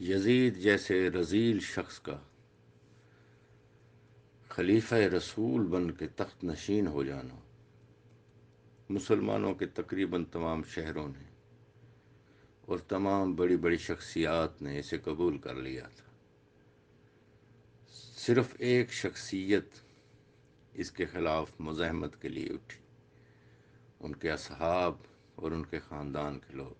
یزید جیسے رذیل شخص کا خلیفہ رسول بن کے تخت نشین ہو جانا مسلمانوں کے تقریباً تمام شہروں نے اور تمام بڑی بڑی شخصیات نے اسے قبول کر لیا تھا۔ صرف ایک شخصیت اس کے خلاف مزاحمت کے لیے اٹھی، ان کے اصحاب اور ان کے خاندان کے لوگ،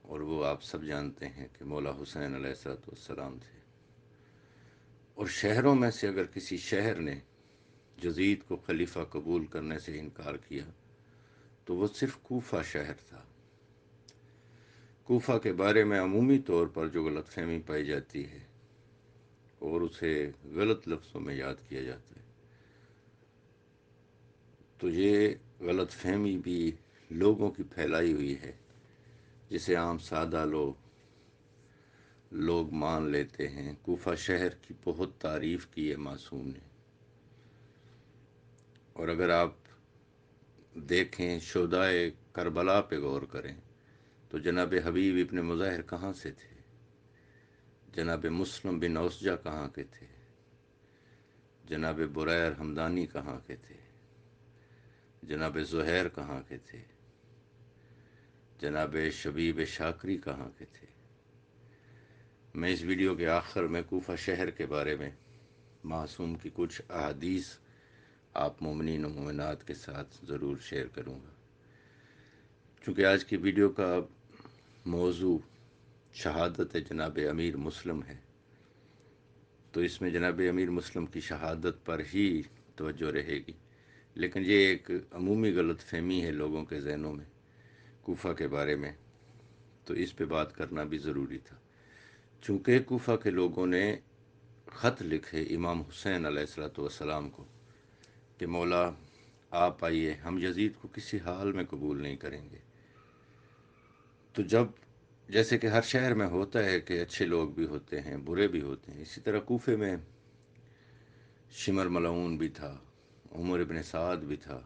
اور وہ آپ سب جانتے ہیں کہ مولا حسین علیہ السلام تھے۔ اور شہروں میں سے اگر کسی شہر نے یزید کو خلیفہ قبول کرنے سے انکار کیا تو وہ صرف کوفہ شہر تھا۔ کوفہ کے بارے میں عمومی طور پر جو غلط فہمی پائی جاتی ہے اور اسے غلط لفظوں میں یاد کیا جاتا ہے، تو یہ غلط فہمی بھی لوگوں کی پھیلائی ہوئی ہے، جسے عام سادہ لوگ مان لیتے ہیں۔ کوفہ شہر کی بہت تعریف کی ہے معصوم نے، اور اگر آپ دیکھیں شہدائے کربلا پہ غور کریں تو جناب حبیب ابن مظاہر کہاں سے تھے، جناب مسلم بن اوسجہ کہاں کے تھے، جناب بریر ہمدانی کہاں کے تھے، جناب زہیر کہاں کے تھے، جناب شبیب شاکری کہاں کے تھے۔ میں اس ویڈیو کے آخر میں کوفہ شہر کے بارے میں معصوم کی کچھ احادیث آپ مومنین و مومنات کے ساتھ ضرور شیئر کروں گا۔ چونکہ آج کی ویڈیو کا موضوع شہادت جناب امیر مسلم ہے، تو اس میں جناب امیر مسلم کی شہادت پر ہی توجہ رہے گی، لیکن یہ ایک عمومی غلط فہمی ہے لوگوں کے ذہنوں میں کوفہ کے بارے میں، تو اس پہ بات کرنا بھی ضروری تھا۔ چونکہ کوفہ کے لوگوں نے خط لکھے امام حسین علیہ السلام کو کہ مولا آپ آئیے، ہم یزید کو کسی حال میں قبول نہیں کریں گے۔ تو جب جیسے کہ ہر شہر میں ہوتا ہے کہ اچھے لوگ بھی ہوتے ہیں، برے بھی ہوتے ہیں، اسی طرح کوفے میں شمر ملعون بھی تھا، عمر ابن سعد بھی تھا۔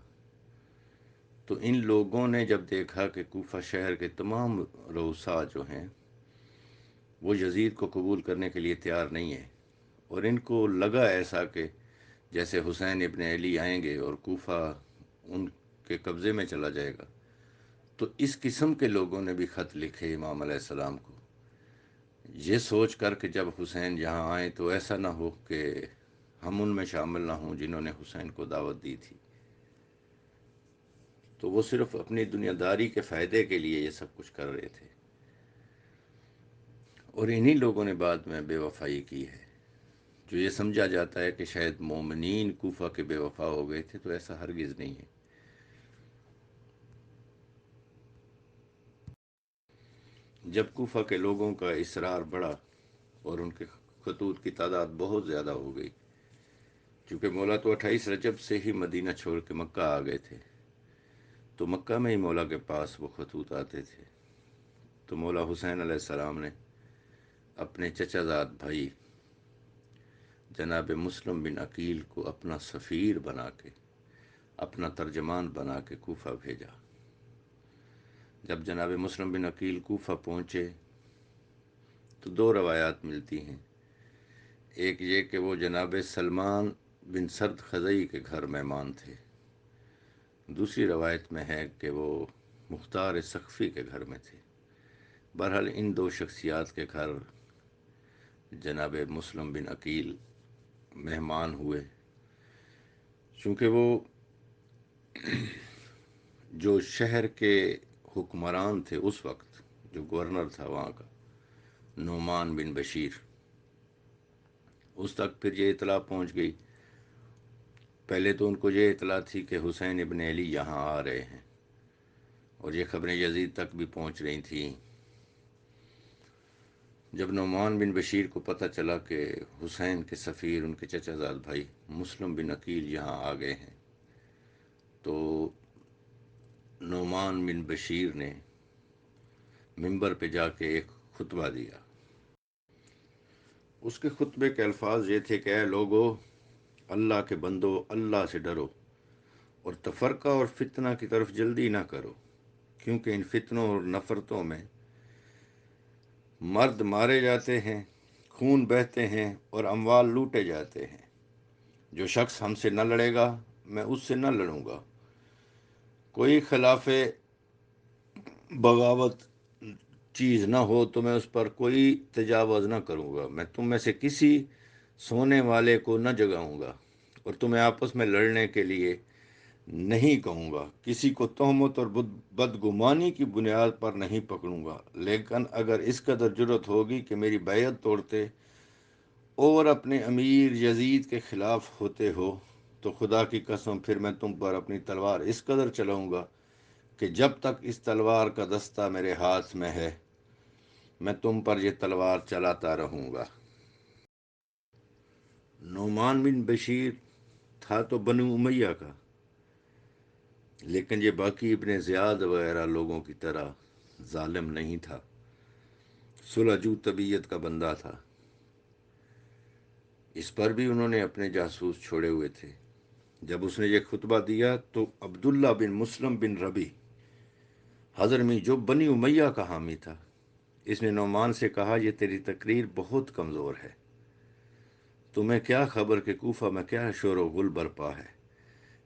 تو ان لوگوں نے جب دیکھا کہ کوفہ شہر کے تمام رؤساء جو ہیں وہ یزید کو قبول کرنے کے لیے تیار نہیں ہیں، اور ان کو لگا ایسا کہ جیسے حسین ابن علی آئیں گے اور کوفہ ان کے قبضے میں چلا جائے گا، تو اس قسم کے لوگوں نے بھی خط لکھے امام علیہ السلام کو، یہ سوچ کر کہ جب حسین یہاں آئیں تو ایسا نہ ہو کہ ہم ان میں شامل نہ ہوں جنہوں نے حسین کو دعوت دی تھی۔ تو وہ صرف اپنی دنیا داری کے فائدے کے لیے یہ سب کچھ کر رہے تھے، اور انہی لوگوں نے بعد میں بے وفائی کی ہے۔ جو یہ سمجھا جاتا ہے کہ شاید مومنین کوفہ کے بے وفا ہو گئے تھے، تو ایسا ہرگز نہیں ہے۔ جب کوفہ کے لوگوں کا اصرار بڑھا اور ان کے خطوط کی تعداد بہت زیادہ ہو گئی، کیونکہ مولا تو 28 رجب سے ہی مدینہ چھوڑ کے مکہ آ گئے تھے، تو مکہ میں ہی مولا کے پاس وہ خطوط آتے تھے، تو مولا حسین علیہ السلام نے اپنے چچا زاد بھائی جناب مسلم بن عقیل کو اپنا سفیر بنا کے، اپنا ترجمان بنا کے کوفہ بھیجا۔ جب جناب مسلم بن عقیل کوفہ پہنچے تو دو روایات ملتی ہیں، ایک یہ کہ وہ جناب سلمان بن سرد خزئی کے گھر مہمان تھے، دوسری روایت میں ہے کہ وہ مختار سقفی کے گھر میں تھے۔ بہرحال ان دو شخصیات کے گھر جناب مسلم بن عقیل مہمان ہوئے، چونکہ وہ جو شہر کے حکمران تھے اس وقت، جو گورنر تھا وہاں کا، نعمان بن بشیر، اس تک پھر یہ اطلاع پہنچ گئی۔ پہلے تو ان کو یہ اطلاع تھی کہ حسین ابن علی یہاں آ رہے ہیں، اور یہ خبریں یزید تک بھی پہنچ رہی تھیں۔ جب نعمان بن بشیر کو پتہ چلا کہ حسین کے سفیر ان کے چچا زاد بھائی مسلم بن عقیل یہاں آ گئے ہیں، تو نعمان بن بشیر نے منبر پہ جا کے ایک خطبہ دیا۔ اس کے خطبے کے الفاظ یہ تھے کہ اے لوگو، اللہ کے بندو، اللہ سے ڈرو اور تفرقہ اور فتنہ کی طرف جلدی نہ کرو، کیونکہ ان فتنوں اور نفرتوں میں مرد مارے جاتے ہیں، خون بہتے ہیں اور اموال لوٹے جاتے ہیں۔ جو شخص ہم سے نہ لڑے گا میں اس سے نہ لڑوں گا۔ کوئی خلاف بغاوت چیز نہ ہو تو میں اس پر کوئی تجاوز نہ کروں گا۔ میں تم میں سے کسی سونے والے کو نہ جگاؤں گا اور تمہیں آپس میں لڑنے کے لیے نہیں کہوں گا۔ کسی کو تہمت اور بدگمانی کی بنیاد پر نہیں پکڑوں گا، لیکن اگر اس قدر جرت ہوگی کہ میری بیعت توڑتے اور اپنے امیر یزید کے خلاف ہوتے ہو تو خدا کی قسم پھر میں تم پر اپنی تلوار اس قدر چلاؤں گا کہ جب تک اس تلوار کا دستہ میرے ہاتھ میں ہے میں تم پر یہ تلوار چلاتا رہوں گا۔ نعمان بن بشیر تھا تو بنو امیہ کا، لیکن یہ باقی ابن زیاد وغیرہ لوگوں کی طرح ظالم نہیں تھا، سلجو طبیعت کا بندہ تھا۔ اس پر بھی انہوں نے اپنے جاسوس چھوڑے ہوئے تھے۔ جب اس نے یہ خطبہ دیا تو عبداللہ بن مسلم بن ربی حضرمی جو بنی امیہ کا حامی تھا، اس نے نعمان سے کہا یہ تیری تقریر بہت کمزور ہے۔ تمہیں کیا خبر کہ کوفہ میں کیا شور و غل برپا ہے؟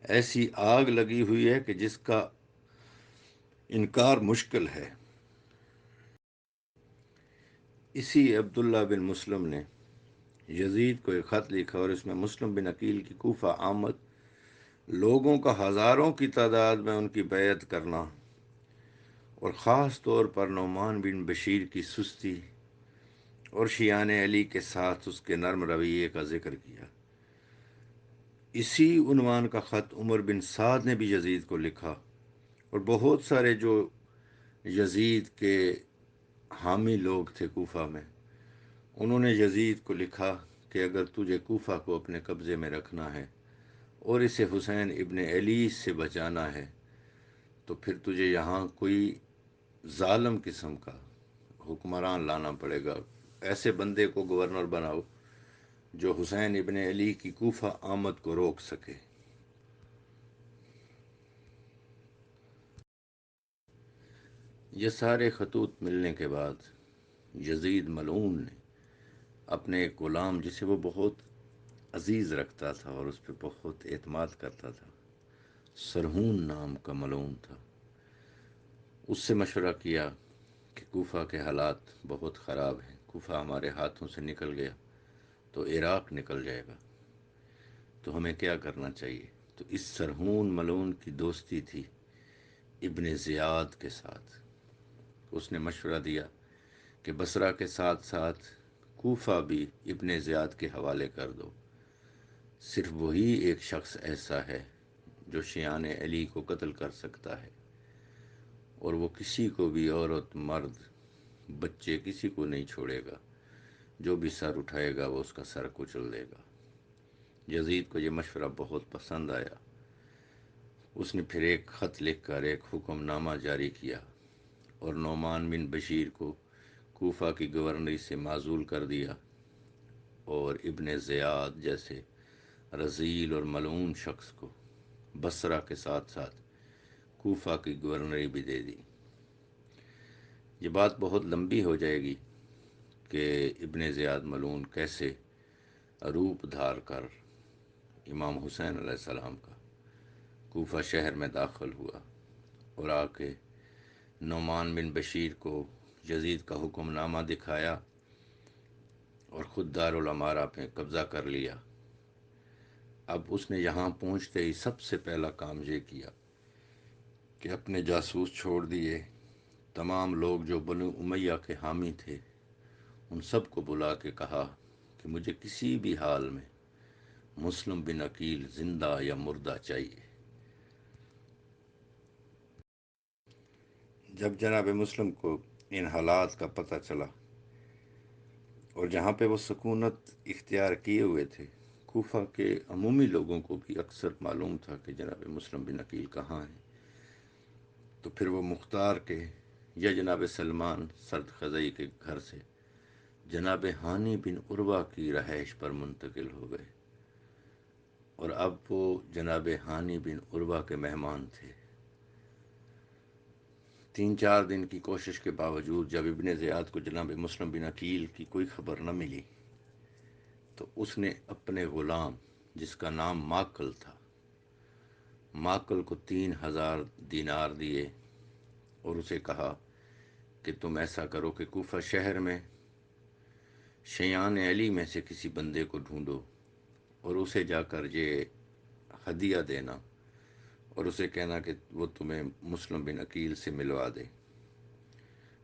ایسی آگ لگی ہوئی ہے کہ جس کا انکار مشکل ہے۔ اسی عبداللہ بن مسلم نے یزید کو ایک خط لکھا اور اس میں مسلم بن عقیل کی کوفہ آمد، لوگوں کا ہزاروں کی تعداد میں ان کی بیعت کرنا اور خاص طور پر نعمان بن بشیر کی سستی اور شیعان علی کے ساتھ اس کے نرم رویے کا ذکر کیا۔ اسی عنوان کا خط عمر بن سعد نے بھی یزید کو لکھا اور بہت سارے جو یزید کے حامی لوگ تھے کوفہ میں، انہوں نے یزید کو لکھا کہ اگر تجھے کوفہ کو اپنے قبضے میں رکھنا ہے اور اسے حسین ابن علی سے بچانا ہے تو پھر تجھے یہاں کوئی ظالم قسم کا حکمران لانا پڑے گا، ایسے بندے کو گورنر بناؤ جو حسین ابن علی کی کوفہ آمد کو روک سکے۔ یہ سارے خطوط ملنے کے بعد یزید ملعون نے اپنے ایک غلام جسے وہ بہت عزیز رکھتا تھا اور اس پہ بہت اعتماد کرتا تھا، سرہون نام کا ملعون تھا، اس سے مشورہ کیا کہ کوفہ کے حالات بہت خراب ہیں، کوفہ ہمارے ہاتھوں سے نکل گیا تو عراق نکل جائے گا، تو ہمیں کیا کرنا چاہیے؟ تو اس سرہون ملعون کی دوستی تھی ابن زیاد کے ساتھ۔ اس نے مشورہ دیا کہ بصرہ کے ساتھ ساتھ کوفہ بھی ابن زیاد کے حوالے کر دو، صرف وہی ایک شخص ایسا ہے جو شیعان علی کو قتل کر سکتا ہے اور وہ کسی کو بھی، عورت مرد بچے کسی کو نہیں چھوڑے گا، جو بھی سر اٹھائے گا وہ اس کا سر کچل دے گا۔ یزید کو یہ مشورہ بہت پسند آیا۔ اس نے پھر ایک خط لکھ کر ایک حکم نامہ جاری کیا اور نعمان بن بشیر کو کوفہ کی گورنری سے معزول کر دیا اور ابن زیاد جیسے رذیل اور ملعون شخص کو بصرہ کے ساتھ ساتھ کوفہ کی گورنری بھی دے دی۔ یہ بات بہت لمبی ہو جائے گی کہ ابن زیاد ملعون کیسے روپ دھار کر امام حسین علیہ السلام کا کوفہ شہر میں داخل ہوا اور آ کے نعمان بن بشیر کو یزید کا حکم نامہ دکھایا اور خود دارالعمارہ پہ قبضہ کر لیا۔ اب اس نے یہاں پہنچتے ہی سب سے پہلا کام یہ کیا کہ اپنے جاسوس چھوڑ دیے، تمام لوگ جو بنو امیہ کے حامی تھے ان سب کو بلا کے کہا کہ مجھے کسی بھی حال میں مسلم بن عقیل زندہ یا مردہ چاہیے۔ جب جناب مسلم کو ان حالات کا پتہ چلا اور جہاں پہ وہ سکونت اختیار کیے ہوئے تھے، کوفہ کے عمومی لوگوں کو بھی اکثر معلوم تھا کہ جناب مسلم بن عقیل کہاں ہیں، تو پھر وہ مختار کے یا جناب سلمان سرد خزئی کے گھر سے جناب ہانی بن عروہ کی رہائش پر منتقل ہو گئے اور اب وہ جناب ہانی بن عروہ کے مہمان تھے۔ 3-4 دن کی کوشش کے باوجود جب ابن زیاد کو جناب مسلم بن عقیل کی کوئی خبر نہ ملی تو اس نے اپنے غلام جس کا نام ماکل تھا، ماکل کو 3,000 دینار دیے اور اسے کہا کہ تم ایسا کرو کہ کوفہ شہر میں شیعان علی میں سے کسی بندے کو ڈھونڈو اور اسے جا کر یہ ہدیہ دینا اور اسے کہنا کہ وہ تمہیں مسلم بن عقیل سے ملوا دے۔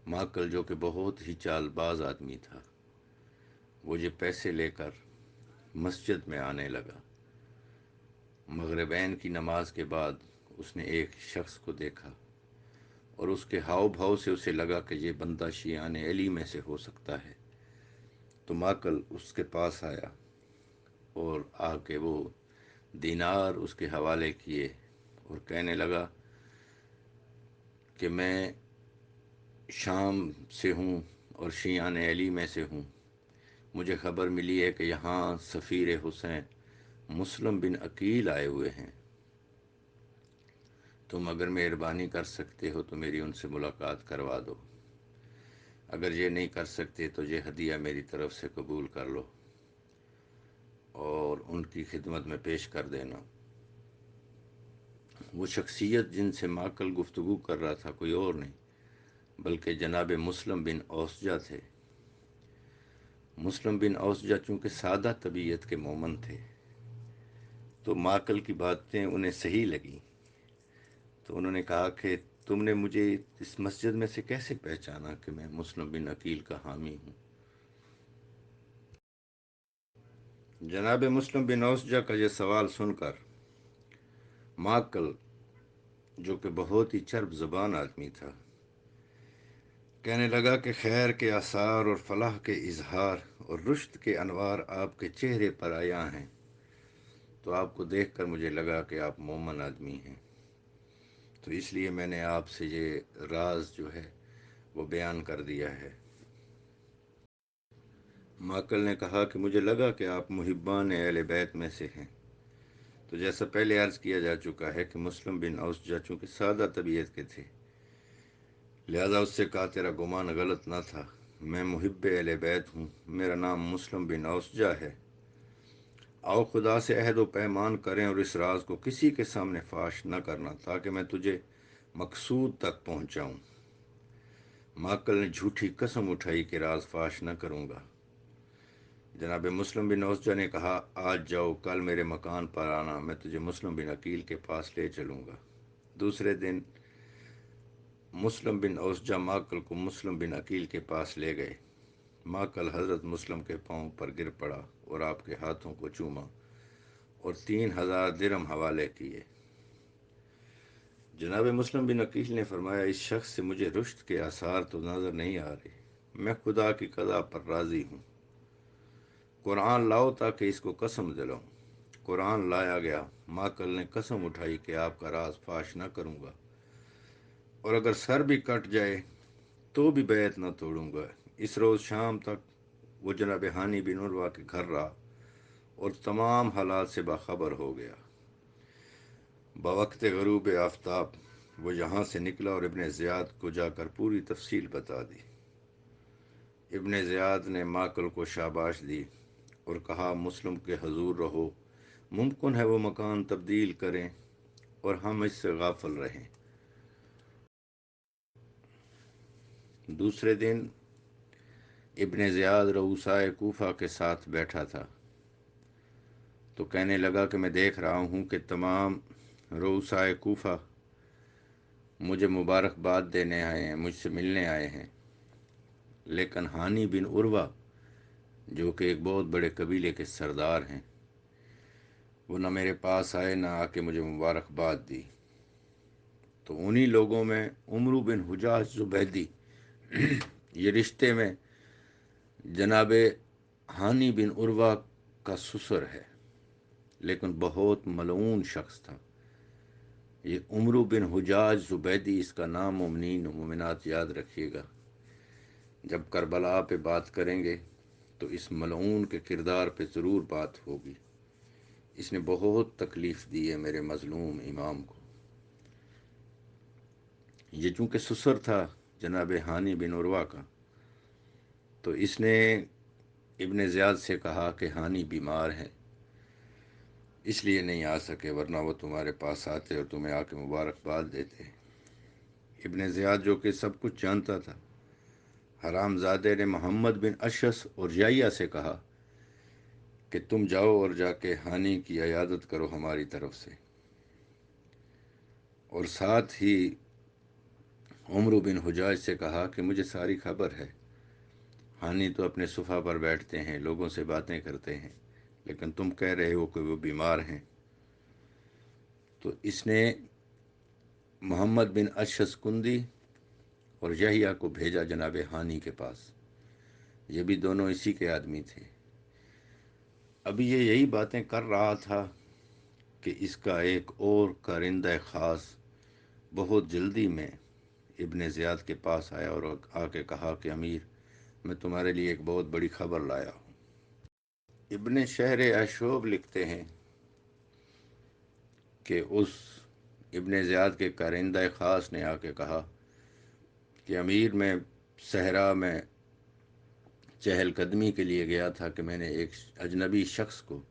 ماکل جو کہ بہت ہی چال باز آدمی تھا، وہ یہ پیسے لے کر مسجد میں آنے لگا۔ مغربین کی نماز کے بعد اس نے ایک شخص کو دیکھا اور اس کے ہاؤ بھاؤ سے اسے لگا کہ یہ بندہ شیعان علی میں سے ہو سکتا ہے، تو ماکل اس کے پاس آیا اور آ کے وہ دینار اس کے حوالے کیے اور کہنے لگا کہ میں شام سے ہوں اور شیعان علی میں سے ہوں، مجھے خبر ملی ہے کہ یہاں سفیر حسین مسلم بن عقیل آئے ہوئے ہیں، تم اگر مہربانی کر سکتے ہو تو میری ان سے ملاقات کروا دو، اگر یہ نہیں کر سکتے تو یہ ہدیہ میری طرف سے قبول کر لو اور ان کی خدمت میں پیش کر دینا۔ وہ شخصیت جن سے ماکل گفتگو کر رہا تھا کوئی اور نہیں بلکہ جناب مسلم بن اوسجہ تھے۔ مسلم بن اوسجہ چونکہ سادہ طبیعت کے مومن تھے تو ماکل کی باتیں انہیں صحیح لگیں، تو انہوں نے کہا کہ تم نے مجھے اس مسجد میں سے کیسے پہچانا کہ میں مسلم بن عقیل کا حامی ہوں؟ جناب مسلم بن اوسجہ کا یہ سوال سن کر ماکل جو کہ بہت ہی چرب زبان آدمی تھا کہنے لگا کہ خیر کے آثار اور فلاح کے اظہار اور رشد کے انوار آپ کے چہرے پر عیاں ہیں، تو آپ کو دیکھ کر مجھے لگا کہ آپ مومن آدمی ہیں، تو اس لیے میں نے آپ سے یہ راز جو ہے وہ بیان کر دیا ہے۔ ماکل نے کہا کہ مجھے لگا کہ آپ محبان اہل بیت میں سے ہیں، تو جیسا پہلے عرض کیا جا چکا ہے کہ مسلم بن اوسجہ چونکہ سادہ طبیعت کے تھے لہذا اس سے کہا تیرا گمان غلط نہ تھا، میں محب اہل بیت ہوں، میرا نام مسلم بن اوسجہ ہے، آؤ خدا سے عہد و پیمان کریں اور اس راز کو کسی کے سامنے فاش نہ کرنا تاکہ میں تجھے مقصود تک پہنچاؤں۔ ماکل نے جھوٹی قسم اٹھائی کہ راز فاش نہ کروں گا۔ جناب مسلم بن اوسجہ نے کہا آج جاؤ، کل میرے مکان پر آنا، میں تجھے مسلم بن عقیل کے پاس لے چلوں گا۔ دوسرے دن مسلم بن اوسجہ ماکل کو مسلم بن عقیل کے پاس لے گئے۔ ماکل حضرت مسلم کے پاؤں پر گر پڑا اور آپ کے ہاتھوں کو چوما اور 3,000 درہم حوالے کیے۔ جناب مسلم بن عقیل نے فرمایا اس شخص سے مجھے رشد کے آثار تو نظر نہیں آ رہے، میں خدا کی قضا پر راضی ہوں، قرآن لاؤ تاکہ اس کو قسم دلاؤں۔ قرآن لایا گیا۔ ماکل نے قسم اٹھائی کہ آپ کا راز فاش نہ کروں گا اور اگر سر بھی کٹ جائے تو بھی بیعت نہ توڑوں گا۔ اس روز شام تک وہ جناب ہانی بن عروہ کے گھر رہا اور تمام حالات سے باخبر ہو گیا۔ بوقت غروب آفتاب وہ یہاں سے نکلا اور ابن زیاد کو جا کر پوری تفصیل بتا دی۔ ابن زیاد نے ماکل کو شاباش دی اور کہا مسلم کے حضور رہو، ممکن ہے وہ مکان تبدیل کریں اور ہم اس سے غافل رہیں۔ دوسرے دن ابن زیاد رؤسائے کوفہ کے ساتھ بیٹھا تھا تو کہنے لگا کہ میں دیکھ رہا ہوں کہ تمام رؤسائے کوفہ مجھے مبارکباد دینے آئے ہیں، مجھ سے ملنے آئے ہیں، لیکن ہانی بن عروہ جو کہ ایک بہت بڑے قبیلے کے سردار ہیں وہ نہ میرے پاس آئے نہ آ کے مجھے مبارکباد دی۔ تو انہی لوگوں میں عمرو بن حجاج زبیدی یہ رشتے میں جناب ہانی بن عروہ کا سسر ہے لیکن بہت ملعون شخص تھا۔ یہ عمرو بن حجاج زبیدی اس کا نام مومنین و مومنات یاد رکھیے گا، جب کربلا پہ بات کریں گے تو اس ملعون کے کردار پہ ضرور بات ہوگی۔ اس نے بہت تکلیف دی ہے میرے مظلوم امام کو۔ یہ چونکہ سسر تھا جناب ہانی بن عروہ کا، تو اس نے ابن زیاد سے کہا کہ ہانی بیمار ہے اس لیے نہیں آ سکے، ورنہ وہ تمہارے پاس آتے اور تمہیں آ کے مبارکباد دیتے۔ ابن زیاد جو کہ سب کچھ جانتا تھا، حرام زادے نے محمد بن اشس اور جائیہ سے کہا کہ تم جاؤ اور جا کے ہانی کی عیادت کرو ہماری طرف سے، اور ساتھ ہی عمرو بن حجاج سے کہا کہ مجھے ساری خبر ہے، ہانی تو اپنے صفحہ پر بیٹھتے ہیں، لوگوں سے باتیں کرتے ہیں، لیکن تم کہہ رہے ہو کہ وہ بیمار ہیں۔ تو اس نے محمد بن اشس کندی اور یحییٰ کو بھیجا جناب ہانی کے پاس، یہ بھی دونوں اسی کے آدمی تھے۔ ابھی یہ یہی باتیں کر رہا تھا کہ اس کا ایک اور کارندہ خاص بہت جلدی میں ابن زیاد کے پاس آیا اور آ کے کہا کہ امیر، میں تمہارے لیے ایک بہت بڑی خبر لایا ہوں۔ ابن شہر اشوب لکھتے ہیں کہ اس ابن زیاد کے کارندہ خاص نے آ کے کہا کہ امیر، میں صحرا میں چہل قدمی کے لیے گیا تھا کہ میں نے ایک اجنبی شخص کو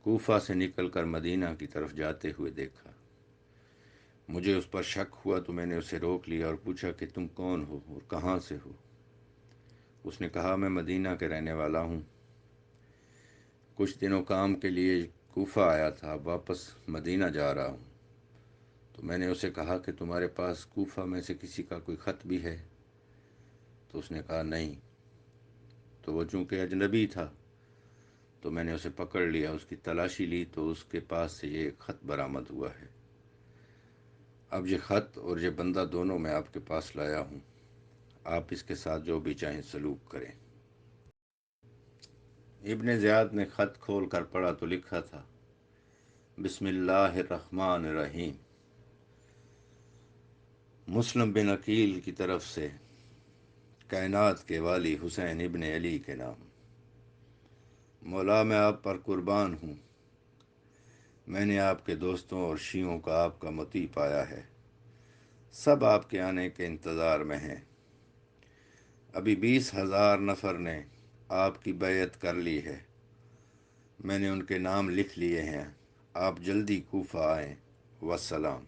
کوفہ سے نکل کر مدینہ کی طرف جاتے ہوئے دیکھا۔ مجھے اس پر شک ہوا تو میں نے اسے روک لیا اور پوچھا کہ تم کون ہو اور کہاں سے ہو؟ اس نے کہا میں مدینہ کے رہنے والا ہوں، کچھ دنوں کام کے لیے کوفہ آیا تھا، واپس مدینہ جا رہا ہوں۔ تو میں نے اسے کہا کہ تمہارے پاس کوفہ میں سے کسی کا کوئی خط بھی ہے؟ تو اس نے کہا نہیں۔ تو وہ چونکہ اجنبی تھا تو میں نے اسے پکڑ لیا، اس کی تلاشی لی تو اس کے پاس سے یہ خط برآمد ہوا ہے۔ اب یہ خط اور یہ بندہ دونوں میں آپ کے پاس لایا ہوں، آپ اس کے ساتھ جو بھی چاہیں سلوک کریں۔ ابن زیاد نے خط کھول کر پڑھا تو لکھا تھا بسم اللہ الرحمن الرحیم، مسلم بن عقیل کی طرف سے کائنات کے والی حسین ابن علی کے نام، مولا میں آپ پر قربان ہوں، میں نے آپ کے دوستوں اور شیعوں کا آپ کا مطیع پایا ہے، سب آپ کے آنے کے انتظار میں ہیں۔ ابھی 20,000 نفر نے آپ کی بیعت کر لی ہے، میں نے ان کے نام لکھ لیے ہیں، آپ جلدی کوفہ آئیں، والسلام۔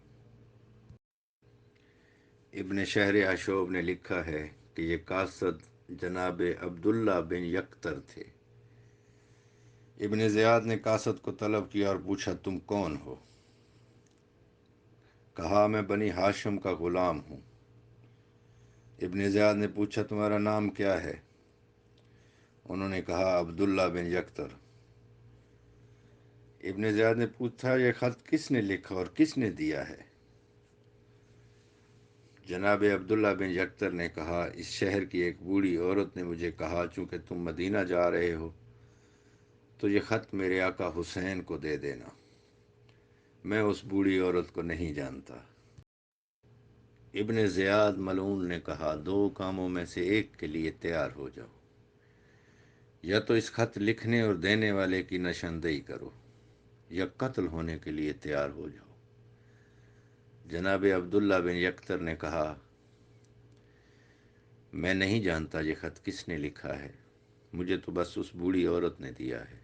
ابن شہر اشوب نے لکھا ہے کہ یہ قاصد جناب عبداللہ بن یکتر تھے۔ ابن زیاد نے قاصد کو طلب کیا اور پوچھا تم کون ہو؟ کہا میں بنی ہاشم کا غلام ہوں۔ ابن زیاد نے پوچھا تمہارا نام کیا ہے؟ انہوں نے کہا عبداللہ بن یکتر۔ ابن زیاد نے پوچھا یہ خط کس نے لکھا اور کس نے دیا ہے؟ جناب عبداللہ بن یکتر نے کہا اس شہر کی ایک بوڑھی عورت نے مجھے کہا چونکہ تم مدینہ جا رہے ہو تو یہ خط میرے آقا حسین کو دے دینا، میں اس بوڑھی عورت کو نہیں جانتا۔ ابن زیاد ملعون نے کہا دو کاموں میں سے ایک کے لیے تیار ہو جاؤ، یا تو اس خط لکھنے اور دینے والے کی نشاندہی کرو یا قتل ہونے کے لیے تیار ہو جاؤ۔ جناب عبداللہ بن یکتر نے کہا میں نہیں جانتا یہ خط کس نے لکھا ہے، مجھے تو بس اس بوڑھی عورت نے دیا ہے۔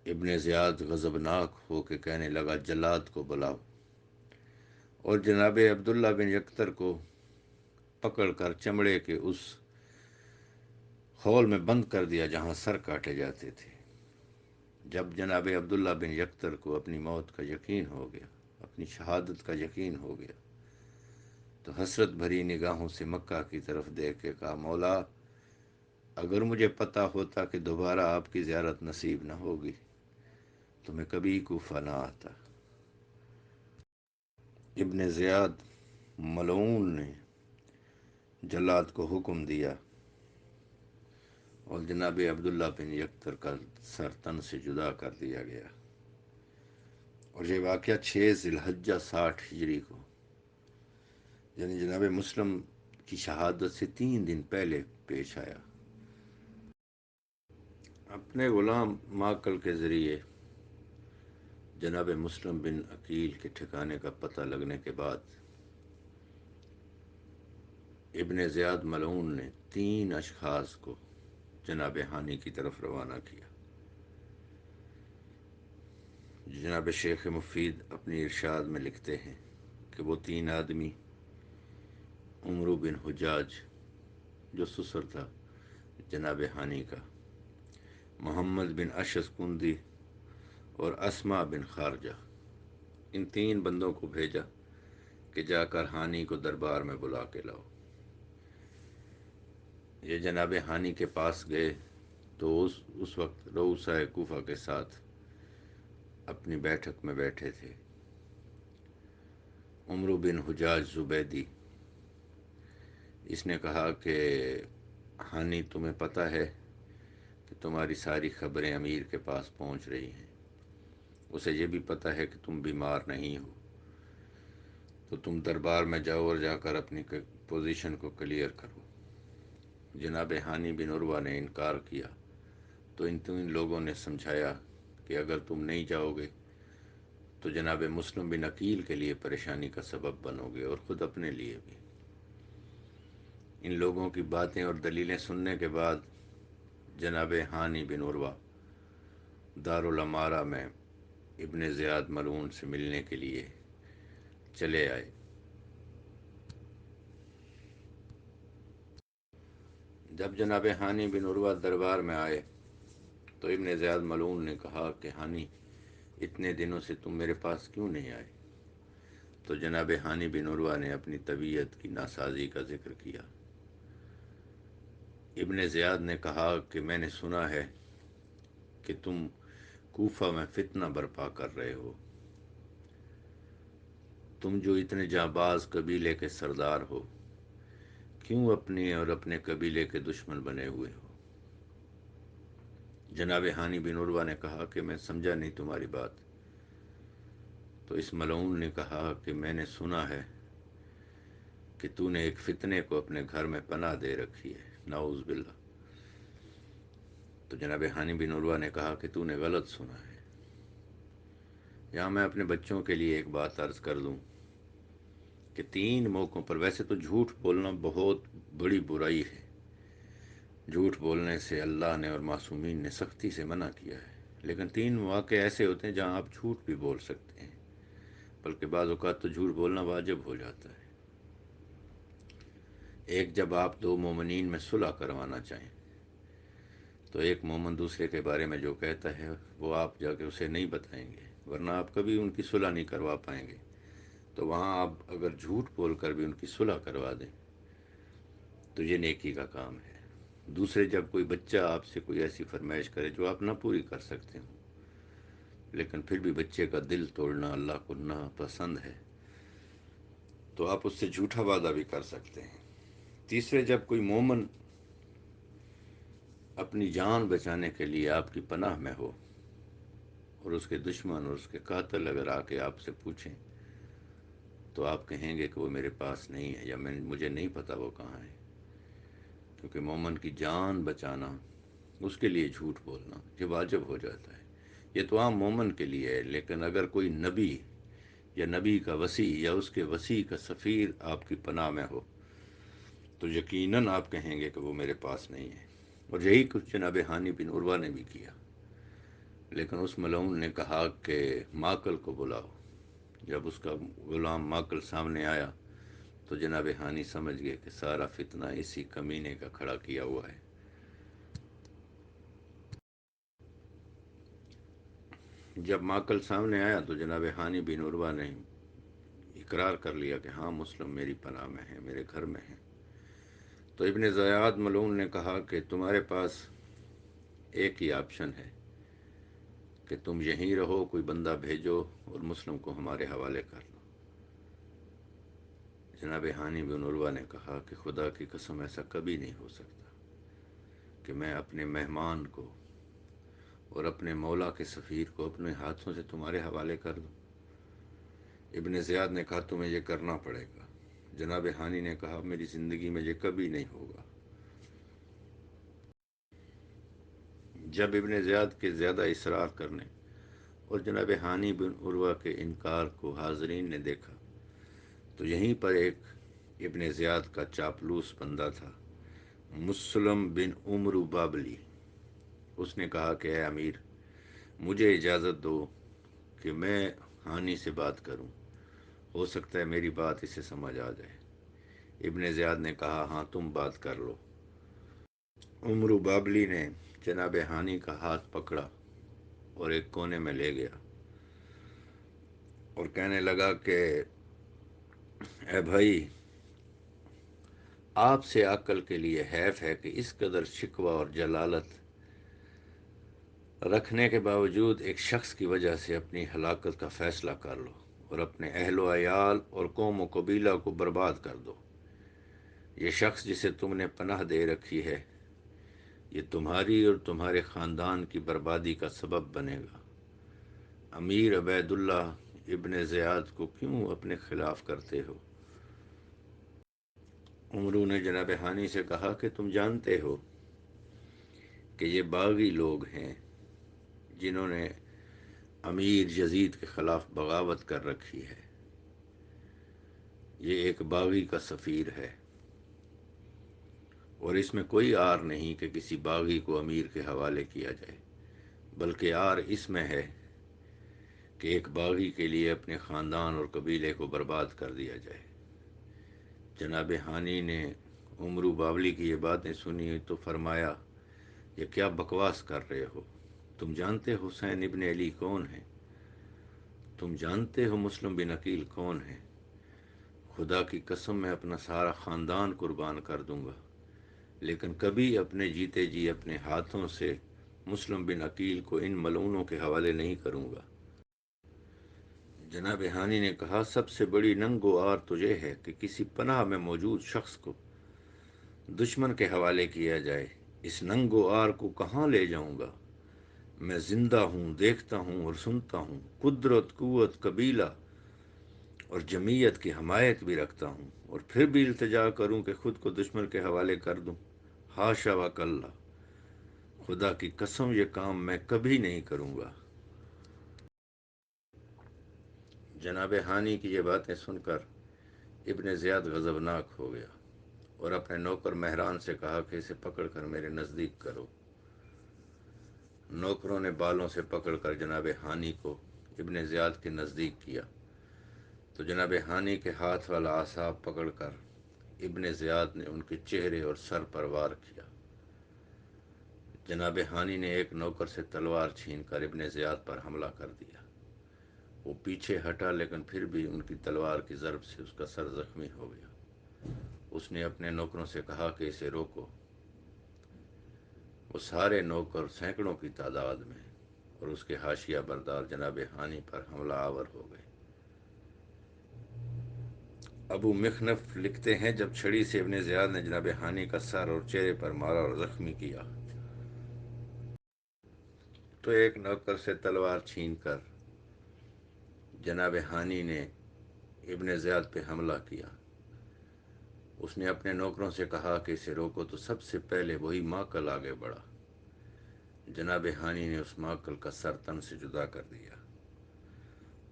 ابن زیاد غضبناک ہو کے کہنے لگا جلاد کو بلاؤ، اور جناب عبداللہ بن یکتر کو پکڑ کر چمڑے کے اس ہول میں بند کر دیا جہاں سر کاٹے جاتے تھے۔ جب جناب عبداللہ بن یکتر کو اپنی موت کا یقین ہو گیا، اپنی شہادت کا یقین ہو گیا، تو حسرت بھری نگاہوں سے مکہ کی طرف دیکھ کے کہا مولا، اگر مجھے پتہ ہوتا کہ دوبارہ آپ کی زیارت نصیب نہ ہوگی تو میں کبھی کوفہ نہ آتا۔ ابن زیاد ملعون نے جلاد کو حکم دیا اور جناب عبداللہ بن یکتر کا سر تن سے جدا کر دیا گیا، اور یہ واقعہ 6 ذی الحجہ 60 ہجری کو، یعنی جناب مسلم کی شہادت سے 3 دن پہلے پیش آیا۔ اپنے غلام ماکل کے ذریعے جناب مسلم بن عقیل کے ٹھکانے کا پتہ لگنے کے بعد ابن زیاد ملعون نے 3 اشخاص کو جناب ہانی کی طرف روانہ کیا۔ جناب شیخ مفید اپنی ارشاد میں لکھتے ہیں کہ وہ 3 آدمی عمرو بن حجاج جو سسر تھا جناب ہانی کا، محمد بن اشس کندی اور اسما بن خارجہ، ان 3 بندوں کو بھیجا کہ جا کر ہانی کو دربار میں بلا کے لاؤ۔ یہ جناب ہانی کے پاس گئے تو اس وقت رؤسائے کوفہ کے ساتھ اپنی بیٹھک میں بیٹھے تھے عمرو بن حجاج زبیدی۔ اس نے کہا کہ ہانی تمہیں پتہ ہے کہ تمہاری ساری خبریں امیر کے پاس پہنچ رہی ہیں، اسے یہ بھی پتہ ہے کہ تم بیمار نہیں ہو، تو تم دربار میں جاؤ اور جا کر اپنی پوزیشن کو کلیئر کرو۔ جناب ہانی بن عروہ نے انکار کیا تو ان 3 لوگوں نے سمجھایا کہ اگر تم نہیں جاؤ گے تو جناب مسلم بن عقیل کے لیے پریشانی کا سبب بنو گے اور خود اپنے لیے بھی۔ ان لوگوں کی باتیں اور دلیلیں سننے کے بعد جناب ہانی بن عروہ دارالامارہ میں ابن زیاد ملعون سے ملنے کے لیے چلے آئے۔ جب جناب ہانی بن عروہ دربار میں آئے تو ابن زیاد ملعون نے کہا کہ ہانی اتنے دنوں سے تم میرے پاس کیوں نہیں آئے؟ تو جناب ہانی بن عروہ نے اپنی طبیعت کی ناسازی کا ذکر کیا۔ ابن زیاد نے کہا کہ میں نے سنا ہے کہ تم کوفہ میں فتنہ برپا کر رہے ہو، تم جو اتنے جانباز قبیلے کے سردار ہو، کیوں اپنے اور اپنے قبیلے کے دشمن بنے ہوئے ہو؟ جناب ہانی بن عروہ نے کہا کہ میں سمجھا نہیں تمہاری بات۔ تو اس ملعون نے کہا کہ میں نے سنا ہے کہ تو نے ایک فتنے کو اپنے گھر میں پناہ دے رکھی ہے، نعوذ باللہ۔ تو جناب ہانی بن عروہ نے کہا کہ تو نے غلط سنا ہے۔ یہاں میں اپنے بچوں کے لیے ایک بات عرض کر دوں کہ 3 موقعوں پر، ویسے تو جھوٹ بولنا بہت بڑی برائی ہے، جھوٹ بولنے سے اللہ نے اور معصومین نے سختی سے منع کیا ہے، لیکن 3 مواقع ایسے ہوتے ہیں جہاں آپ جھوٹ بھی بول سکتے ہیں، بلکہ بعض اوقات تو جھوٹ بولنا واجب ہو جاتا ہے۔ ایک، جب آپ 2 مومنین میں صلح کروانا چاہیں تو ایک مومن دوسرے کے بارے میں جو کہتا ہے وہ آپ جا کے اسے نہیں بتائیں گے، ورنہ آپ کبھی ان کی صلح نہیں کروا پائیں گے، تو وہاں آپ اگر جھوٹ بول کر بھی ان کی صلح کروا دیں تو یہ نیکی کا کام ہے۔ دوسرے، جب کوئی بچہ آپ سے کوئی ایسی فرمائش کرے جو آپ نہ پوری کر سکتے ہوں، لیکن پھر بھی بچے کا دل توڑنا اللہ کو ناپسند ہے، تو آپ اس سے جھوٹا وعدہ بھی کر سکتے ہیں۔ تیسرے، جب کوئی مومن اپنی جان بچانے کے لیے آپ کی پناہ میں ہو اور اس کے دشمن اور اس کے قاتل اگر آ کے آپ سے پوچھیں تو آپ کہیں گے کہ وہ میرے پاس نہیں ہے، یا مجھے نہیں پتا وہ کہاں ہے، کیونکہ مومن کی جان بچانا، اس کے لیے جھوٹ بولنا یہ واجب ہو جاتا ہے۔ یہ تو عام مومن کے لیے ہے، لیکن اگر کوئی نبی یا نبی کا وصی یا اس کے وصی کا سفیر آپ کی پناہ میں ہو تو یقیناً آپ کہیں گے کہ وہ میرے پاس نہیں ہے۔ اور یہی کچھ جناب ہانی بن عروہ نے بھی کیا، لیکن اس ملعون نے کہا کہ ماکل کو بلاؤ۔ جب اس کا غلام ماکل سامنے آیا تو جناب ہانی سمجھ گئے کہ سارا فتنہ اسی کمینے کا کھڑا کیا ہوا ہے۔ جب ماکل سامنے آیا تو جناب ہانی بن عروہ نے اقرار کر لیا کہ ہاں مسلم میری پناہ میں ہے، میرے گھر میں ہے۔ تو ابن زیاد ملعون نے کہا کہ تمہارے پاس ایک ہی آپشن ہے کہ تم یہیں رہو، کوئی بندہ بھیجو اور مسلم کو ہمارے حوالے کر لو۔ جناب ہانی بن عروہ نے کہا کہ خدا کی قسم ایسا کبھی نہیں ہو سکتا کہ میں اپنے مہمان کو اور اپنے مولا کے سفیر کو اپنے ہاتھوں سے تمہارے حوالے کر دوں۔ ابن زیاد نے کہا تمہیں یہ کرنا پڑے گا۔ جناب ہانی نے کہا میری زندگی میں یہ کبھی نہیں ہوگا۔ جب ابن زیاد کے زیادہ اصرار کرنے اور جناب ہانی بن عروہ کے انکار کو حاضرین نے دیکھا تو یہیں پر ایک ابن زیاد کا چاپلوس بندہ تھا، مسلم بن عمرو بابلی۔ اس نے کہا کہ اے امیر، مجھے اجازت دو کہ میں ہانی سے بات کروں، ہو سکتا ہے میری بات اسے سمجھ آ جائے۔ ابن زیاد نے کہا ہاں تم بات کر لو۔ عمرو بابلی نے جناب ہانی کا ہاتھ پکڑا اور ایک کونے میں لے گیا اور کہنے لگا کہ اے بھائی، آپ سے عقل کے لیے حیف ہے کہ اس قدر شکوہ اور جلالت رکھنے کے باوجود ایک شخص کی وجہ سے اپنی ہلاکت کا فیصلہ کر لو اور اپنے اہل و عیال اور قوم و قبیلہ کو برباد کر دو۔ یہ شخص جسے تم نے پناہ دے رکھی ہے، یہ تمہاری اور تمہارے خاندان کی بربادی کا سبب بنے گا۔ امیر عبید اللہ ابن زیاد کو کیوں اپنے خلاف کرتے ہو؟ عمرو نے جناب ہانی سے کہا کہ تم جانتے ہو کہ یہ باغی لوگ ہیں جنہوں نے امیر یزید کے خلاف بغاوت کر رکھی ہے۔ یہ ایک باغی کا سفیر ہے اور اس میں کوئی آر نہیں کہ کسی باغی کو امیر کے حوالے کیا جائے، بلکہ آر اس میں ہے کہ ایک باغی کے لیے اپنے خاندان اور قبیلے کو برباد کر دیا جائے۔ جناب ہانی نے عمرو بابلی کی یہ باتیں سنی تو فرمایا یہ کیا بکواس کر رہے ہو؟ تم جانتے ہو حسین ابن علی کون ہے؟ تم جانتے ہو مسلم بن عقیل کون ہے؟ خدا کی قسم میں اپنا سارا خاندان قربان کر دوں گا، لیکن کبھی اپنے جیتے جی اپنے ہاتھوں سے مسلم بن عقیل کو ان ملعونوں کے حوالے نہیں کروں گا۔ جناب ہانی نے کہا سب سے بڑی ننگ و آر تو یہ ہے کہ کسی پناہ میں موجود شخص کو دشمن کے حوالے کیا جائے۔ اس ننگ و آر کو کہاں لے جاؤں گا؟ میں زندہ ہوں، دیکھتا ہوں اور سنتا ہوں، قدرت، قوت، قبیلہ اور جمعیت کی حمایت بھی رکھتا ہوں، اور پھر بھی التجا کروں کہ خود کو دشمن کے حوالے کر دوں؟ حاشا وکلا، خدا کی قسم یہ کام میں کبھی نہیں کروں گا۔ جناب ہانی کی یہ باتیں سن کر ابن زیاد غضبناک ہو گیا اور اپنے نوکر مہران سے کہا کہ اسے پکڑ کر میرے نزدیک کرو۔ نوکروں نے بالوں سے پکڑ کر جناب ہانی کو ابن زیاد کے نزدیک کیا تو جناب ہانی کے ہاتھ والا اعصاب پکڑ کر ابن زیاد نے ان کے چہرے اور سر پر وار کیا۔ جناب ہانی نے ایک نوکر سے تلوار چھین کر ابن زیاد پر حملہ کر دیا۔ وہ پیچھے ہٹا لیکن پھر بھی ان کی تلوار کی ضرب سے اس کا سر زخمی ہو گیا۔ اس نے اپنے نوکروں سے کہا کہ اسے روکو۔ وہ سارے نوکر سینکڑوں کی تعداد میں اور اس کے حاشیہ بردار جناب ہانی پر حملہ آور ہو گئے۔ ابو مخنف لکھتے ہیں جب چھڑی سے ابن زیاد نے جناب ہانی کا سر اور چہرے پر مارا اور زخمی کیا تو ایک نوکر سے تلوار چھین کر جناب ہانی نے ابن زیاد پہ حملہ کیا۔ اس نے اپنے نوکروں سے کہا کہ اسے روکو تو سب سے پہلے وہی ماکل آگے بڑھا۔ جناب ہانی نے اس ماکل کا سر تن سے جدا کر دیا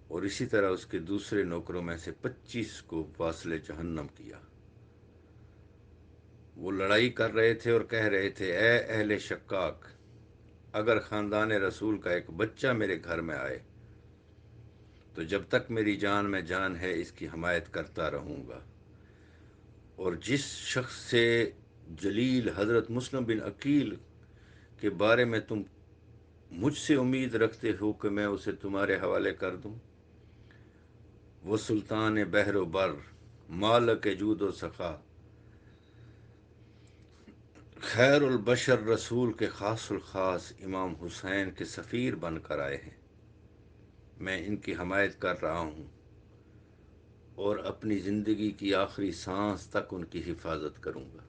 اور اسی طرح اس کے دوسرے نوکروں میں سے 25 کو واصل جہنم کیا۔ وہ لڑائی کر رہے تھے اور کہہ رہے تھے اے اہل شقاق، اگر خاندان رسول کا ایک بچہ میرے گھر میں آئے تو جب تک میری جان میں جان ہے اس کی حمایت کرتا رہوں گا، اور جس شخص سے جلیل حضرت مسلم بن عقیل کے بارے میں تم مجھ سے امید رکھتے ہو کہ میں اسے تمہارے حوالے کر دوں، وہ سلطان بحر و بر، مالک جود و سخا، خیر البشر، رسول کے خاص الخاص امام حسین کے سفیر بن کر آئے ہیں، میں ان کی حمایت کر رہا ہوں اور اپنی زندگی کی آخری سانس تک ان کی حفاظت کروں گا۔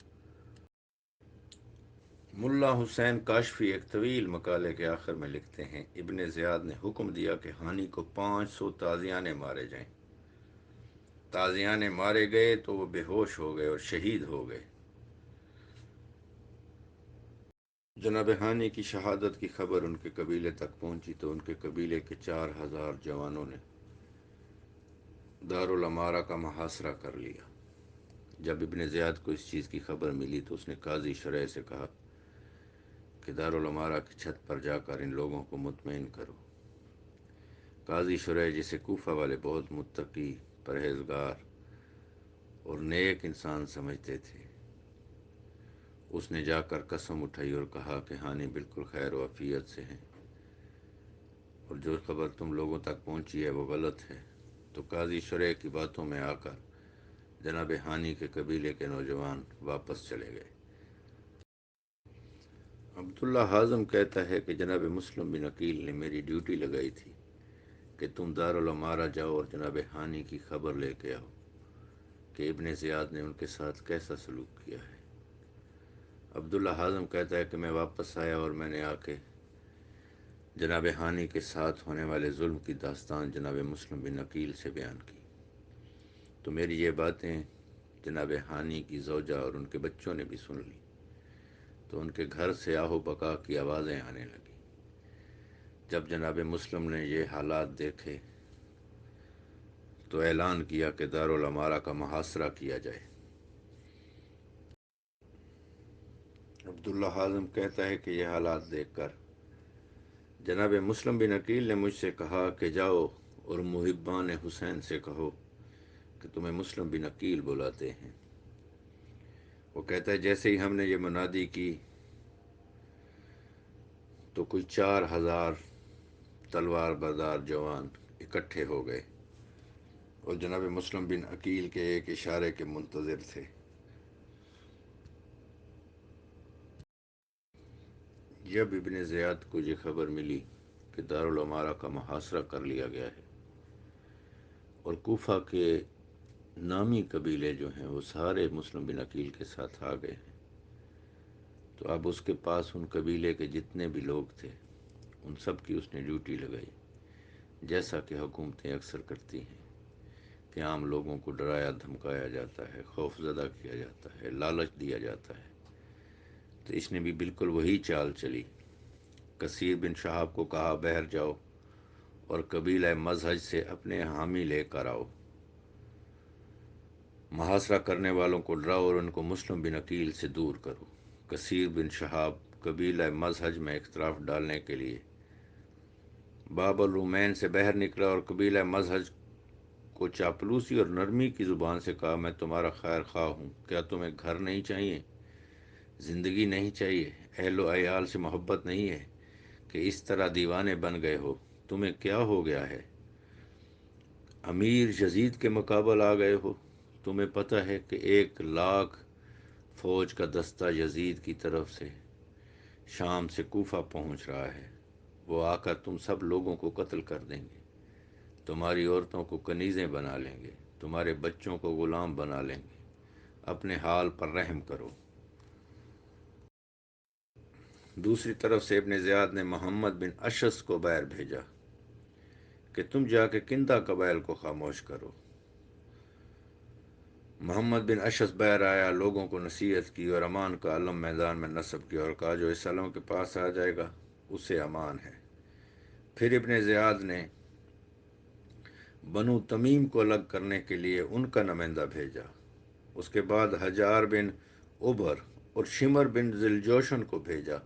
ملا حسین کاشفی ایک طویل مقالے کے آخر میں لکھتے ہیں ابن زیاد نے حکم دیا کہ ہانی کو 500 تازیانے مارے جائیں۔ تازیانے مارے گئے تو وہ بے ہوش ہو گئے اور شہید ہو گئے۔ جناب ہانی کی شہادت کی خبر ان کے قبیلے تک پہنچی تو ان کے قبیلے کے 4000 جوانوں نے دارالعمارہ کا محاصرہ کر لیا۔ جب ابن زیاد کو اس چیز کی خبر ملی تو اس نے قاضی شرح سے کہا کہ دارالعمارہ کی چھت پر جا کر ان لوگوں کو مطمئن کرو۔ قاضی شرح جسے کوفہ والے بہت متقی، پرہیزگار اور نیک انسان سمجھتے تھے، اس نے جا کر قسم اٹھائی اور کہا کہ ہانی بالکل خیر و عافیت سے ہیں اور جو خبر تم لوگوں تک پہنچی ہے وہ غلط ہے۔ تو قاضی شرح کی باتوں میں آ کر جناب ہانی کے قبیلے کے نوجوان واپس چلے گئے۔ عبداللہ حازم کہتا ہے کہ جناب مسلم بن عقیل نے میری ڈیوٹی لگائی تھی کہ تم دارالعمارہ جاؤ اور جناب ہانی کی خبر لے کے آؤ کہ ابن زیاد نے ان کے ساتھ کیسا سلوک کیا ہے۔ عبداللہ حازم کہتا ہے کہ میں واپس آیا اور میں نے آ کے جناب ہانی کے ساتھ ہونے والے ظلم کی داستان جناب مسلم بن عقیل سے بیان کی، تو میری یہ باتیں جناب ہانی کی زوجہ اور ان کے بچوں نے بھی سن لی، تو ان کے گھر سے آہو بکا کی آوازیں آنے لگیں۔ جب جناب مسلم نے یہ حالات دیکھے تو اعلان کیا کہ دارالعمارہ کا محاصرہ کیا جائے۔ عبداللہ حازم کہتا ہے کہ یہ حالات دیکھ کر جناب مسلم بن عقیل نے مجھ سے کہا کہ جاؤ اور محبان حسین سے کہو کہ تمہیں مسلم بن عقیل بلاتے ہیں۔ وہ کہتا ہے جیسے ہی ہم نے یہ منادی کی تو کوئی 4000 تلوار بردار جوان اکٹھے ہو گئے اور جناب مسلم بن عقیل کے ایک اشارے کے منتظر تھے۔ جب ابن زیاد کو یہ خبر ملی کہ دارالعمارہ کا محاصرہ کر لیا گیا ہے اور کوفہ کے نامی قبیلے جو ہیں وہ سارے مسلم بن عقیل کے ساتھ آ گئے ہیں، تو اب اس کے پاس ان قبیلے کے جتنے بھی لوگ تھے ان سب کی اس نے ڈیوٹی لگائی، جیسا کہ حکومتیں اکثر کرتی ہیں کہ عام لوگوں کو ڈرایا دھمکایا جاتا ہے، خوف زدہ کیا جاتا ہے، لالچ دیا جاتا ہے۔ تو اس نے بھی بالکل وہی چال چلی۔ کثیر بن شہاب کو کہا بہر جاؤ اور قبیلہ مزہج سے اپنے حامی لے کر آؤ، محاصرہ کرنے والوں کو ڈراؤ اور ان کو مسلم بن عقیل سے دور کرو۔ کثیر بن شہاب قبیلہ مزہج میں اختلاف ڈالنے کے لیے باب الرومین سے باہر نکلا اور قبیلہ مزہج کو چاپلوسی اور نرمی کی زبان سے کہا میں تمہارا خیر خواہ ہوں، کیا تمہیں گھر نہیں چاہیے، زندگی نہیں چاہیے، اہل و عیال سے محبت نہیں ہے کہ اس طرح دیوانے بن گئے ہو، تمہیں کیا ہو گیا ہے، امیر یزید کے مقابل آ گئے ہو، تمہیں پتہ ہے کہ 1,00,000 فوج کا دستہ یزید کی طرف سے شام سے کوفہ پہنچ رہا ہے، وہ آ کر تم سب لوگوں کو قتل کر دیں گے، تمہاری عورتوں کو کنیزیں بنا لیں گے، تمہارے بچوں کو غلام بنا لیں گے، اپنے حال پر رحم کرو۔ دوسری طرف سے ابن زیاد نے محمد بن اشس کو باہر بھیجا کہ تم جا کے کندہ قبائل کو خاموش کرو۔ محمد بن اشس باہر آیا، لوگوں کو نصیحت کی اور امان کا علم میدان میں نصب کیا اور کہا جو اس علم کے پاس آ جائے گا اسے امان ہے۔ پھر ابن زیاد نے بنو تمیم کو الگ کرنے کے لیے ان کا نمائندہ بھیجا۔ اس کے بعد حجار بن عبر اور شمر بن ذیلجوشن کو بھیجا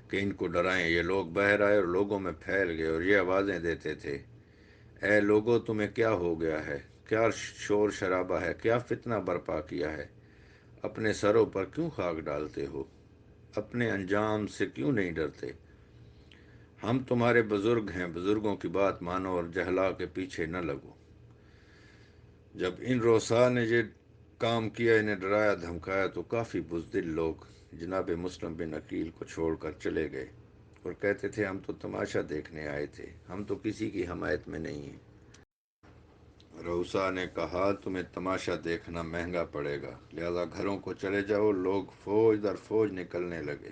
کہ ان کو ڈرائیں۔ یہ لوگ باہر آئے اور لوگوں میں پھیل گئے اور یہ آوازیں دیتے تھے اے لوگو تمہیں کیا ہو گیا ہے، کیا شور شرابہ ہے، کیا فتنہ برپا کیا ہے، اپنے سروں پر کیوں خاک ڈالتے ہو، اپنے انجام سے کیوں نہیں ڈرتے، ہم تمہارے بزرگ ہیں، بزرگوں کی بات مانو اور جہلا کے پیچھے نہ لگو۔ جب ان روسا نے یہ کام کیا، انہیں ڈرایا دھمکایا، تو کافی بزدل لوگ جناب مسلم بن عقیل کو چھوڑ کر چلے گئے اور کہتے تھے ہم تو تماشا دیکھنے آئے تھے، ہم تو کسی کی حمایت میں نہیں ہیں۔ روسا نے کہا تمہیں تماشا دیکھنا مہنگا پڑے گا، لہذا گھروں کو چلے جاؤ۔ لوگ فوج در فوج نکلنے لگے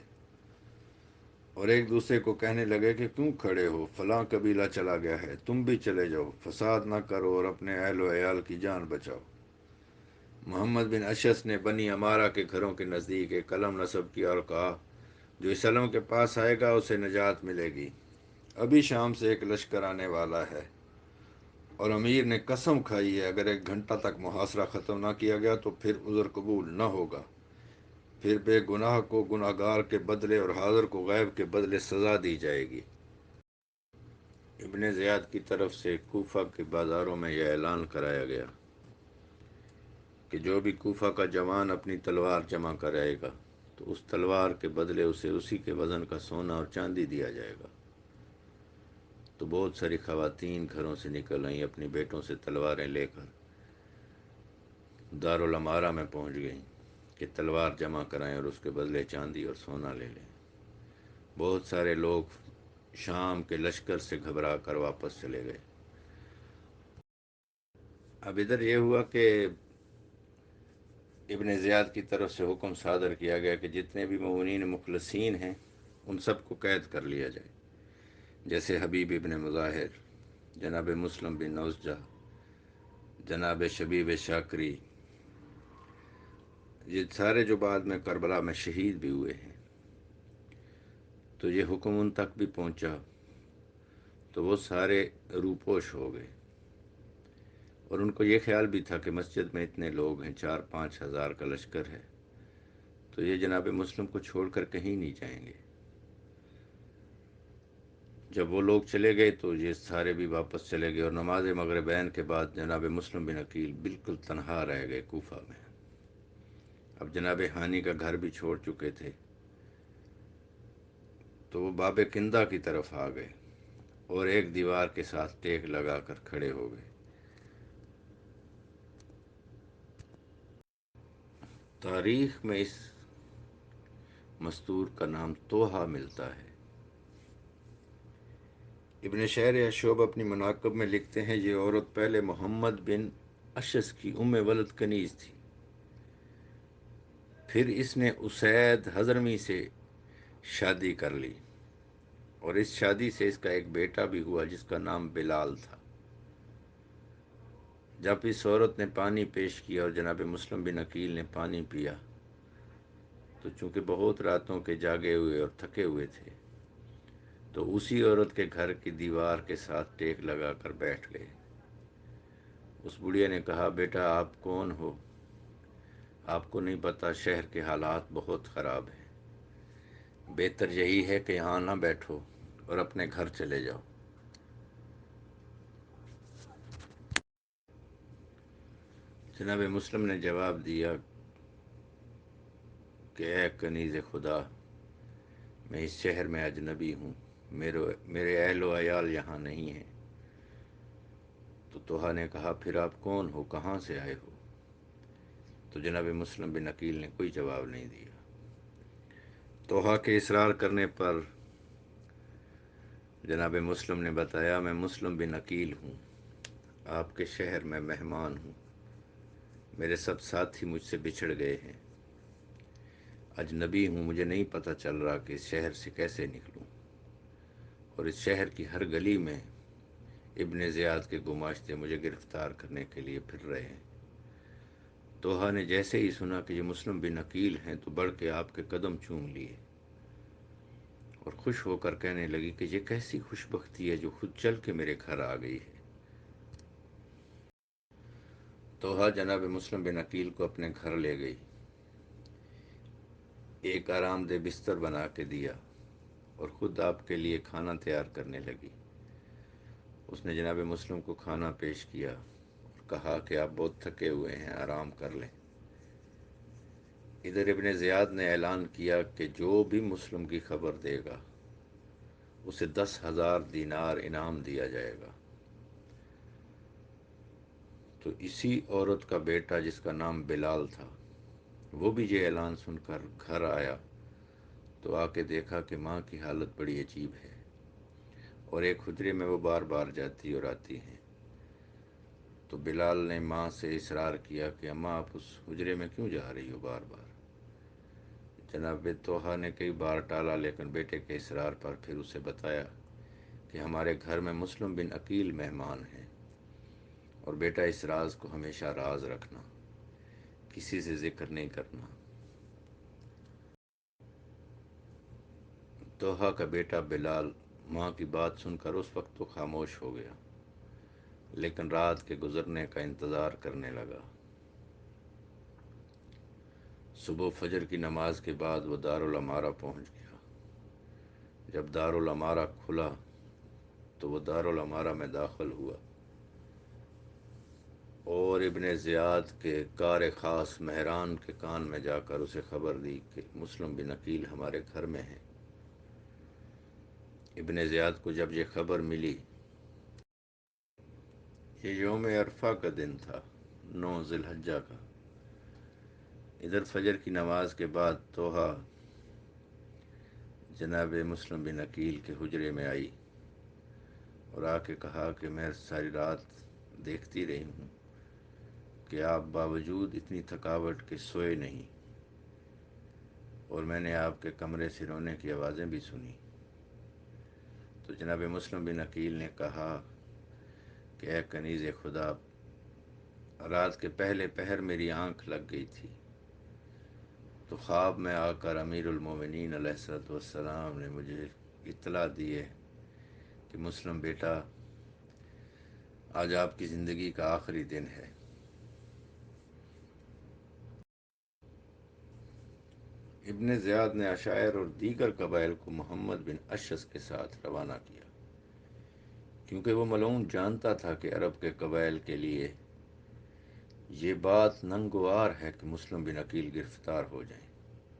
اور ایک دوسرے کو کہنے لگے کہ کیوں کھڑے ہو، فلاں قبیلہ چلا گیا ہے، تم بھی چلے جاؤ، فساد نہ کرو اور اپنے اہل و عیال کی جان بچاؤ۔ محمد بن اشس نے بنی عمارہ کے گھروں کے نزدیک ایک علم نصب کیا اور کہا جو اس علم کے پاس آئے گا اسے نجات ملے گی۔ ابھی شام سے ایک لشکر آنے والا ہے، اور امیر نے قسم کھائی ہے اگر 1 گھنٹہ تک محاصرہ ختم نہ کیا گیا تو پھر عذر قبول نہ ہوگا، پھر بے گناہ کو گناہ گار کے بدلے اور حاضر کو غیب کے بدلے سزا دی جائے گی۔ ابن زیاد کی طرف سے کوفہ کے بازاروں میں یہ اعلان کرایا گیا کہ جو بھی کوفہ کا جوان اپنی تلوار جمع کرائے گا تو اس تلوار کے بدلے اسے اسی کے وزن کا سونا اور چاندی دیا جائے گا۔ تو بہت ساری خواتین گھروں سے نکل آئیں، اپنی بیٹوں سے تلواریں لے کر دارالامارہ میں پہنچ گئیں کہ تلوار جمع کرائیں اور اس کے بدلے چاندی اور سونا لے لیں۔ بہت سارے لوگ شام کے لشکر سے گھبرا کر واپس چلے گئے۔ اب ادھر یہ ہوا کہ ابن زیاد کی طرف سے حکم صادر کیا گیا کہ جتنے بھی مومنین مخلصین ہیں ان سب کو قید کر لیا جائے، جیسے حبیب ابن مظاہر، جناب مسلم بن نوزجہ، جناب شبیب شاکری، یہ سارے جو بعد میں کربلا میں شہید بھی ہوئے ہیں۔ تو یہ حکم ان تک بھی پہنچا تو وہ سارے روپوش ہو گئے، اور ان کو یہ خیال بھی تھا کہ مسجد میں اتنے لوگ ہیں، 4-5 ہزار کا لشکر ہے، تو یہ جناب مسلم کو چھوڑ کر کہیں نہیں جائیں گے۔ جب وہ لوگ چلے گئے تو یہ سارے بھی واپس چلے گئے، اور نماز مغربین کے بعد جناب مسلم بن عقیل بالکل تنہا رہ گئے کوفہ میں۔ اب جناب ہانی کا گھر بھی چھوڑ چکے تھے، تو وہ باب کندہ کی طرف آ گئے اور ایک دیوار کے ساتھ ٹیک لگا کر کھڑے ہو گئے۔ تاریخ میں اس مستور کا نام توحا ملتا ہے۔ ابن شہر اشوب اپنی مناقب میں لکھتے ہیں یہ عورت پہلے محمد بن اشس کی ولد کنیز تھی، پھر اس نے اسید حضرمی سے شادی کر لی، اور اس شادی سے اس کا ایک بیٹا بھی ہوا جس کا نام بلال تھا۔ جب اس عورت نے پانی پیش کیا اور جناب مسلم بن عقیل نے پانی پیا تو چونکہ بہت راتوں کے جاگے ہوئے اور تھکے ہوئے تھے تو اسی عورت کے گھر کی دیوار کے ساتھ ٹیک لگا کر بیٹھ گئے۔ اس بڑھیا نے کہا بیٹا آپ کون ہو؟ آپ کو نہیں پتا شہر کے حالات بہت خراب ہیں، بہتر یہی ہے کہ یہاں نہ بیٹھو اور اپنے گھر چلے جاؤ۔ جناب مسلم نے جواب دیا کہ اے کنیز خدا، میں اس شہر میں اجنبی ہوں، میرے اہل و عیال یہاں نہیں ہیں۔ تو توحا نے کہا پھر آپ کون ہو، کہاں سے آئے ہو؟ تو جناب مسلم بن عقیل نے کوئی جواب نہیں دیا۔ توحا کے اصرار کرنے پر جناب مسلم نے بتایا میں مسلم بن عقیل ہوں، آپ کے شہر میں مہمان ہوں، میرے سب ساتھی مجھ سے بچھڑ گئے ہیں، اجنبی ہوں، مجھے نہیں پتہ چل رہا کہ اس شہر سے کیسے نکلوں، اور اس شہر کی ہر گلی میں ابن زیاد کے گماشتے مجھے گرفتار کرنے کے لیے پھر رہے ہیں۔ توحا نے جیسے ہی سنا کہ یہ مسلم بن عقیل ہیں تو بڑھ کے آپ کے قدم چوم لیے اور خوش ہو کر کہنے لگی کہ یہ کیسی خوش بختی ہے جو خود چل کے میرے گھر آ گئی ہے۔ توحا جناب مسلم بن عقیل کو اپنے گھر لے گئی، ایک آرام دہ بستر بنا کے دیا اور خود آپ کے لیے کھانا تیار کرنے لگی۔ اس نے جناب مسلم کو کھانا پیش کیا اور کہا کہ آپ بہت تھکے ہوئے ہیں، آرام کر لیں۔ ادھر ابن زیاد نے اعلان کیا کہ جو بھی مسلم کی خبر دے گا اسے 10,000 دینار انعام دیا جائے گا۔ تو اسی عورت کا بیٹا جس کا نام بلال تھا وہ بھی یہ اعلان سن کر گھر آیا تو آ کے دیکھا کہ ماں کی حالت بڑی عجیب ہے، اور ایک حجرے میں وہ بار بار جاتی اور آتی ہیں۔ تو بلال نے ماں سے اصرار کیا کہ اماں آپ اس حجرے میں کیوں جا رہی ہو بار بار؟ جناب توحا نے کئی بار ٹالا، لیکن بیٹے کے اصرار پر پھر اسے بتایا کہ ہمارے گھر میں مسلم بن عقیل مہمان ہیں، اور بیٹا اس راز کو ہمیشہ راز رکھنا، کسی سے ذکر نہیں کرنا۔ توحا کا بیٹا بلال ماں کی بات سن کر اس وقت تو خاموش ہو گیا، لیکن رات کے گزرنے کا انتظار کرنے لگا۔ صبح فجر کی نماز کے بعد وہ دارالعمارہ پہنچ گیا۔ جب دارالعمارہ کھلا تو وہ دارالعمارہ میں داخل ہوا اور ابن زیاد کے کار خاص مہران کے کان میں جا کر اسے خبر دی کہ مسلم بن عقیل ہمارے گھر میں ہیں۔ ابن زیاد کو جب یہ خبر ملی، یہ یوم عرفہ کا دن تھا، 9 ذی الحجہ کا۔ ادھر فجر کی نماز کے بعد توحا جناب مسلم بن عقیل کے حجرے میں آئی اور آ کے کہا کہ میں ساری رات دیکھتی رہی ہوں کہ آپ باوجود اتنی تھکاوٹ کے سوئے نہیں، اور میں نے آپ کے کمرے سے رونے کی آوازیں بھی سنی۔ تو جناب مسلم بن عقیل نے کہا کہ اے کنیز خدا، رات کے پہلے پہر میری آنکھ لگ گئی تھی، تو خواب میں آ کر امیر المومنین علیہ الصلوۃ والسلام نے مجھے اطلاع دی ہے کہ مسلم بیٹا، آج آپ کی زندگی کا آخری دن ہے۔ ابن زیاد نے عشائر اور دیگر قبائل کو محمد بن اشعث کے ساتھ روانہ کیا، کیونکہ وہ ملعون جانتا تھا کہ عرب کے قبائل کے لیے یہ بات ننگوار ہے کہ مسلم بن عقیل گرفتار ہو جائیں،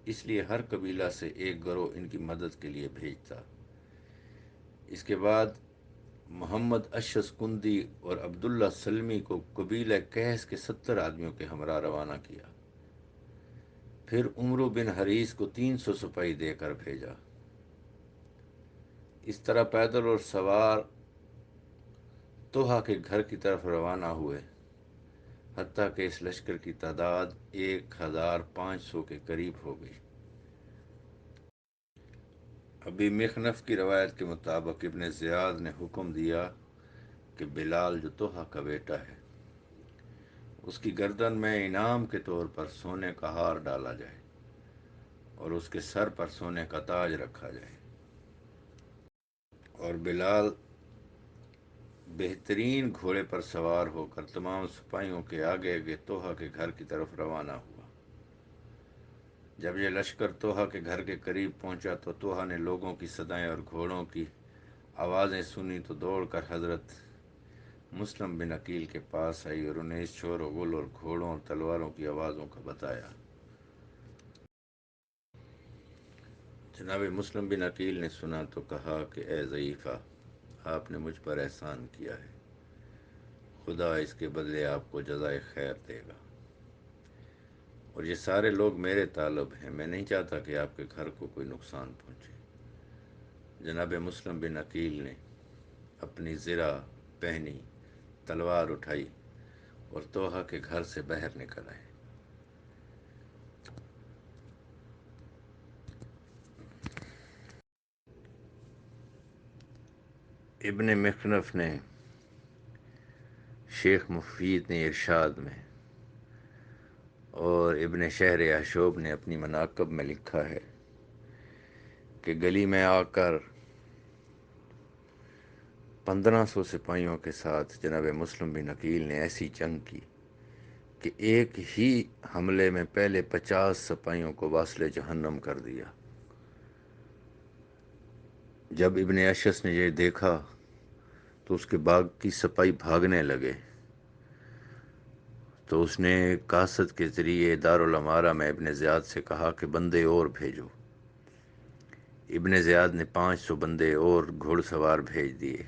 اس لیے ہر قبیلہ سے ایک گروہ ان کی مدد کے لیے بھیجتا۔ اس کے بعد محمد اشعث کندی اور عبداللہ سلمی کو قبیلہ کیس کے 70 آدمیوں کے ہمراہ روانہ کیا، پھر عمرو بن حریث کو 300 سپاہی دے کر بھیجا۔ اس طرح پیدل اور سوار توحا کے گھر کی طرف روانہ ہوئے، حتیٰ کہ اس لشکر کی تعداد 1500 کے قریب ہو گئی۔ ابی مخنف کی روایت کے مطابق ابن زیاد نے حکم دیا کہ بلال جو توحا کا بیٹا ہے، اس کی گردن میں انعام کے طور پر سونے کا ہار ڈالا جائے اور اس کے سر پر سونے کا تاج رکھا جائے، اور بلال بہترین گھوڑے پر سوار ہو کر تمام سپاہیوں کے آگے آگے توحا کے گھر کی طرف روانہ ہوا۔ جب یہ لشکر توحا کے گھر کے قریب پہنچا تو توحا نے لوگوں کی صدائیں اور گھوڑوں کی آوازیں سنی تو دوڑ کر حضرت مسلم بن عقیل کے پاس آئی اور انہیں اس شور و غل اور گھوڑوں اور تلواروں کی آوازوں کا بتایا۔ جناب مسلم بن عقیل نے سنا تو کہا کہ اے ضعیفہ، آپ نے مجھ پر احسان کیا ہے، خدا اس کے بدلے آپ کو جزائے خیر دے گا، اور یہ سارے لوگ میرے طالب ہیں، میں نہیں چاہتا کہ آپ کے گھر کو کوئی نقصان پہنچے۔ جناب مسلم بن عقیل نے اپنی زرہ پہنی، تلوار اٹھائی اور توحا کے گھر سے باہر نکل آئے۔ ابن مخنف نے شیخ مفید نے ارشاد میں اور ابن شہر یحشوب نے اپنی مناقب میں لکھا ہے کہ گلی میں آ کر 1500 سپاہیوں کے ساتھ جناب مسلم بن عقیل نے ایسی جنگ کی کہ ایک ہی حملے میں پہلے 50 سپاہیوں کو واصل جہنم کر دیا۔ جب ابن اشعث نے یہ دیکھا تو اس کے باقی سپاہی بھاگنے لگے، تو اس نے قاصد کے ذریعے دارالعمارہ میں ابن زیاد سے کہا کہ بندے اور بھیجو۔ ابن زیاد نے 500 بندے اور گھڑ سوار بھیج دیے۔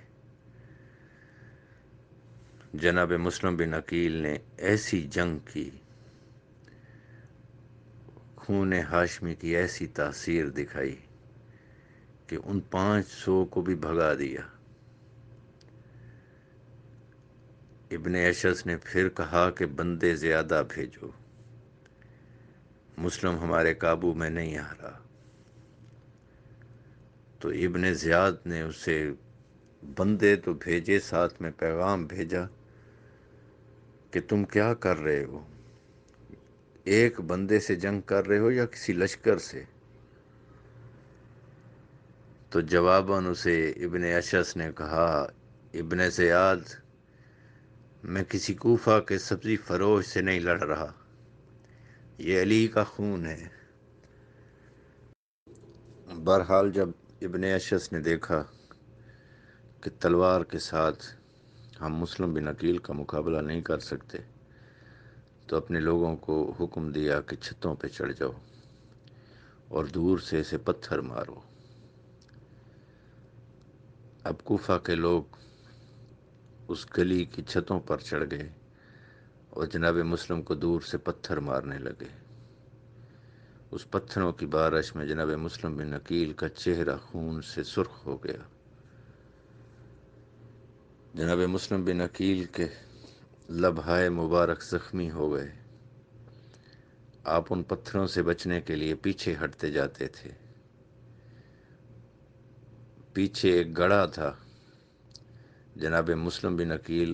جناب مسلم بن عقیل نے ایسی جنگ کی، خون ہاشمی کی ایسی تاثیر دکھائی کہ ان 500 کو بھی بھگا دیا۔ ابن اشعث نے پھر کہا کہ بندے زیادہ بھیجو، مسلم ہمارے قابو میں نہیں آ رہا۔ تو ابن زیاد نے اسے بندے تو بھیجے، ساتھ میں پیغام بھیجا کہ تم کیا کر رہے ہو، ایک بندے سے جنگ کر رہے ہو یا کسی لشکر سے؟ تو جواباً اسے ابن اشعث نے کہا، ابن زیاد، میں کسی کوفہ کے سبزی فروش سے نہیں لڑ رہا، یہ علی کا خون ہے۔ بہرحال جب ابن اشعث نے دیکھا کہ تلوار کے ساتھ ہم مسلم بن عقیل کا مقابلہ نہیں کر سکتے، تو اپنے لوگوں کو حکم دیا کہ چھتوں پہ چڑھ جاؤ اور دور سے اسے پتھر مارو۔ اب کوفہ کے لوگ اس گلی کی چھتوں پر چڑھ گئے اور جناب مسلم کو دور سے پتھر مارنے لگے۔ اس پتھروں کی بارش میں جناب مسلم بن عقیل کا چہرہ خون سے سرخ ہو گیا۔ جناب مسلم بن عقیل کے لبہائے مبارک زخمی ہو گئے۔ آپ ان پتھروں سے بچنے کے لیے پیچھے ہٹتے جاتے تھے۔ پیچھے ایک گڑھا تھا، جناب مسلم بن عقیل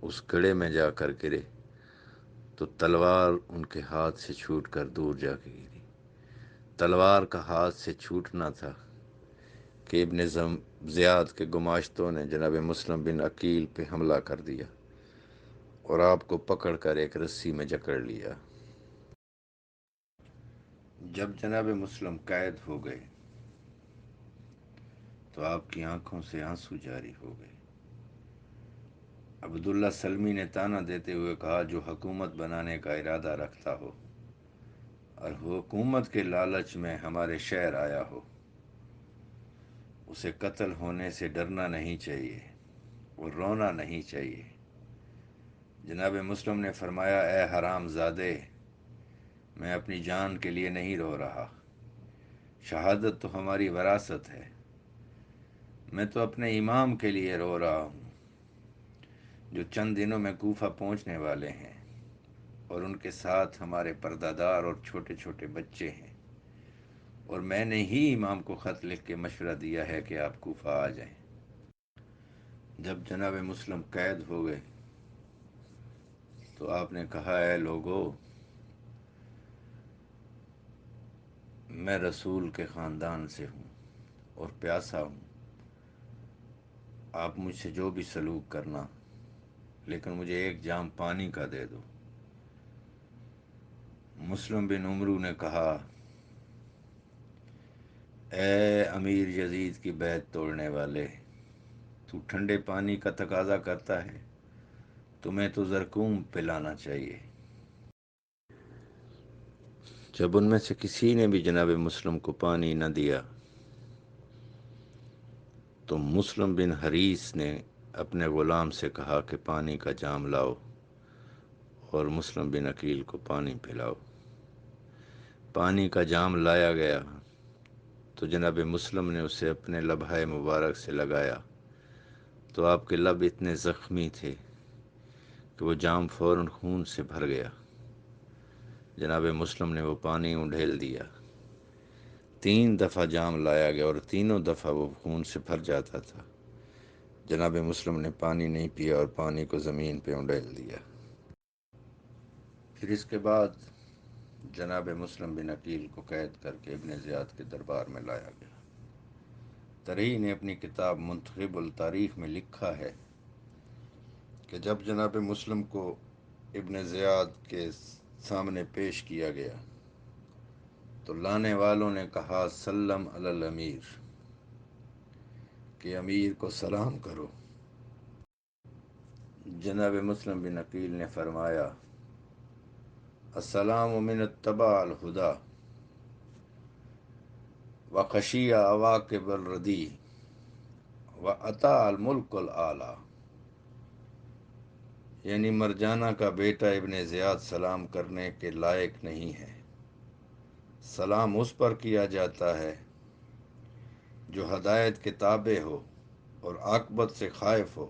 اس گڑھے میں جا کر گرے تو تلوار ان کے ہاتھ سے چھوٹ کر دور جا کے گری۔ تلوار کا ہاتھ سے چھوٹنا تھا کہ ابن زیاد کے گماشتوں نے جناب مسلم بن عقیل پہ حملہ کر دیا اور آپ کو پکڑ کر ایک رسی میں جکڑ لیا۔ جب جناب مسلم قید ہو گئے تو آپ کی آنکھوں سے آنسو جاری ہو گئے۔ عبداللہ سلمی نے طعنہ دیتے ہوئے کہا، جو حکومت بنانے کا ارادہ رکھتا ہو اور حکومت کے لالچ میں ہمارے شہر آیا ہو، اسے قتل ہونے سے ڈرنا نہیں چاہیے اور رونا نہیں چاہیے۔ جناب مسلم نے فرمایا، اے حرام زادے، میں اپنی جان کے لیے نہیں رو رہا، شہادت تو ہماری وراثت ہے، میں تو اپنے امام کے لیے رو رہا ہوں جو چند دنوں میں کوفہ پہنچنے والے ہیں، اور ان کے ساتھ ہمارے پردادار اور چھوٹے چھوٹے بچے ہیں، اور میں نے ہی امام کو خط لکھ کے مشورہ دیا ہے کہ آپ کوفہ آ جائیں۔ جب جناب مسلم قید ہو گئے تو آپ نے کہا، اے لوگو، میں رسول کے خاندان سے ہوں اور پیاسا ہوں، آپ مجھ سے جو بھی سلوک کرنا، لیکن مجھے ایک جام پانی کا دے دو۔ مسلم بن عمرو نے کہا، اے امیر یزید کی بیعت توڑنے والے، تو ٹھنڈے پانی کا تقاضا کرتا ہے، تمہیں تو زرکوم پلانا چاہیے۔ جب ان میں سے کسی نے بھی جناب مسلم کو پانی نہ دیا تو مسلم بن حریث نے اپنے غلام سے کہا کہ پانی کا جام لاؤ اور مسلم بن عقیل کو پانی پلاؤ۔ پانی کا جام لایا گیا تو جناب مسلم نے اسے اپنے لبہائے مبارک سے لگایا تو آپ کے لب اتنے زخمی تھے کہ وہ جام فوراً خون سے بھر گیا۔ جناب مسلم نے وہ پانی انڈھیل دیا۔ 3 دفعہ جام لایا گیا اور تینوں دفعہ وہ خون سے بھر جاتا تھا۔ جناب مسلم نے پانی نہیں پیا اور پانی کو زمین پہ انڈھیل دیا۔ پھر اس کے بعد جناب مسلم بن عقیل کو قید کر کے ابن زیاد کے دربار میں لایا گیا۔ ترئی نے اپنی کتاب منتخب التاریخ میں لکھا ہے کہ جب جناب مسلم کو ابن زیاد کے سامنے پیش کیا گیا تو لانے والوں نے کہا، سلم علی الامیر، کہ امیر کو سلام کرو۔ جناب مسلم بن عقیل نے فرمایا، السلام من اتبع الہدی وخشی عواقب الردی واطاع الملک الاعلی، یعنی مرجانہ کا بیٹا ابن زیاد سلام کرنے کے لائق نہیں ہے، سلام اس پر کیا جاتا ہے جو ہدایت کے تابع ہو اور عاقبت سے خائف ہو،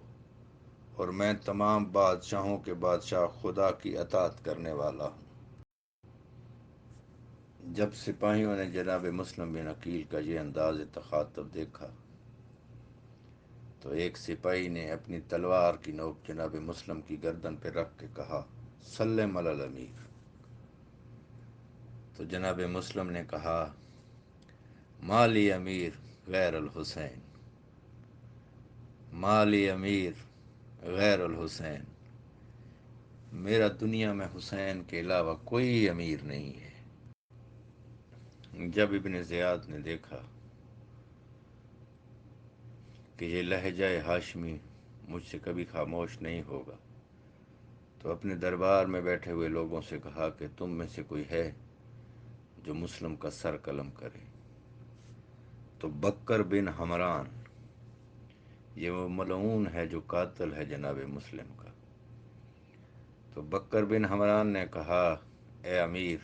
اور میں تمام بادشاہوں کے بادشاہ خدا کی اطاعت کرنے والا ہوں۔ جب سپاہیوں نے جناب مسلم بن عقیل کا یہ انداز تخاطب دیکھا تو ایک سپاہی نے اپنی تلوار کی نوک جناب مسلم کی گردن پہ رکھ کے کہا، سلم علی الامیر۔ تو جناب مسلم نے کہا، مالی امیر، غیر الحسین، مالی امیر غیر الحسین، میرا دنیا میں حسین کے علاوہ کوئی امیر نہیں ہے۔ جب ابن زیاد نے دیکھا کہ یہ لہجہ ہاشمی مجھ سے کبھی خاموش نہیں ہوگا، تو اپنے دربار میں بیٹھے ہوئے لوگوں سے کہا کہ تم میں سے کوئی ہے جو مسلم کا سر قلم کرے؟ تو بکر بن حمران، یہ وہ ملعون ہے جو قاتل ہے جناب مسلم کا، تو بکر بن حمران نے کہا اے امیر،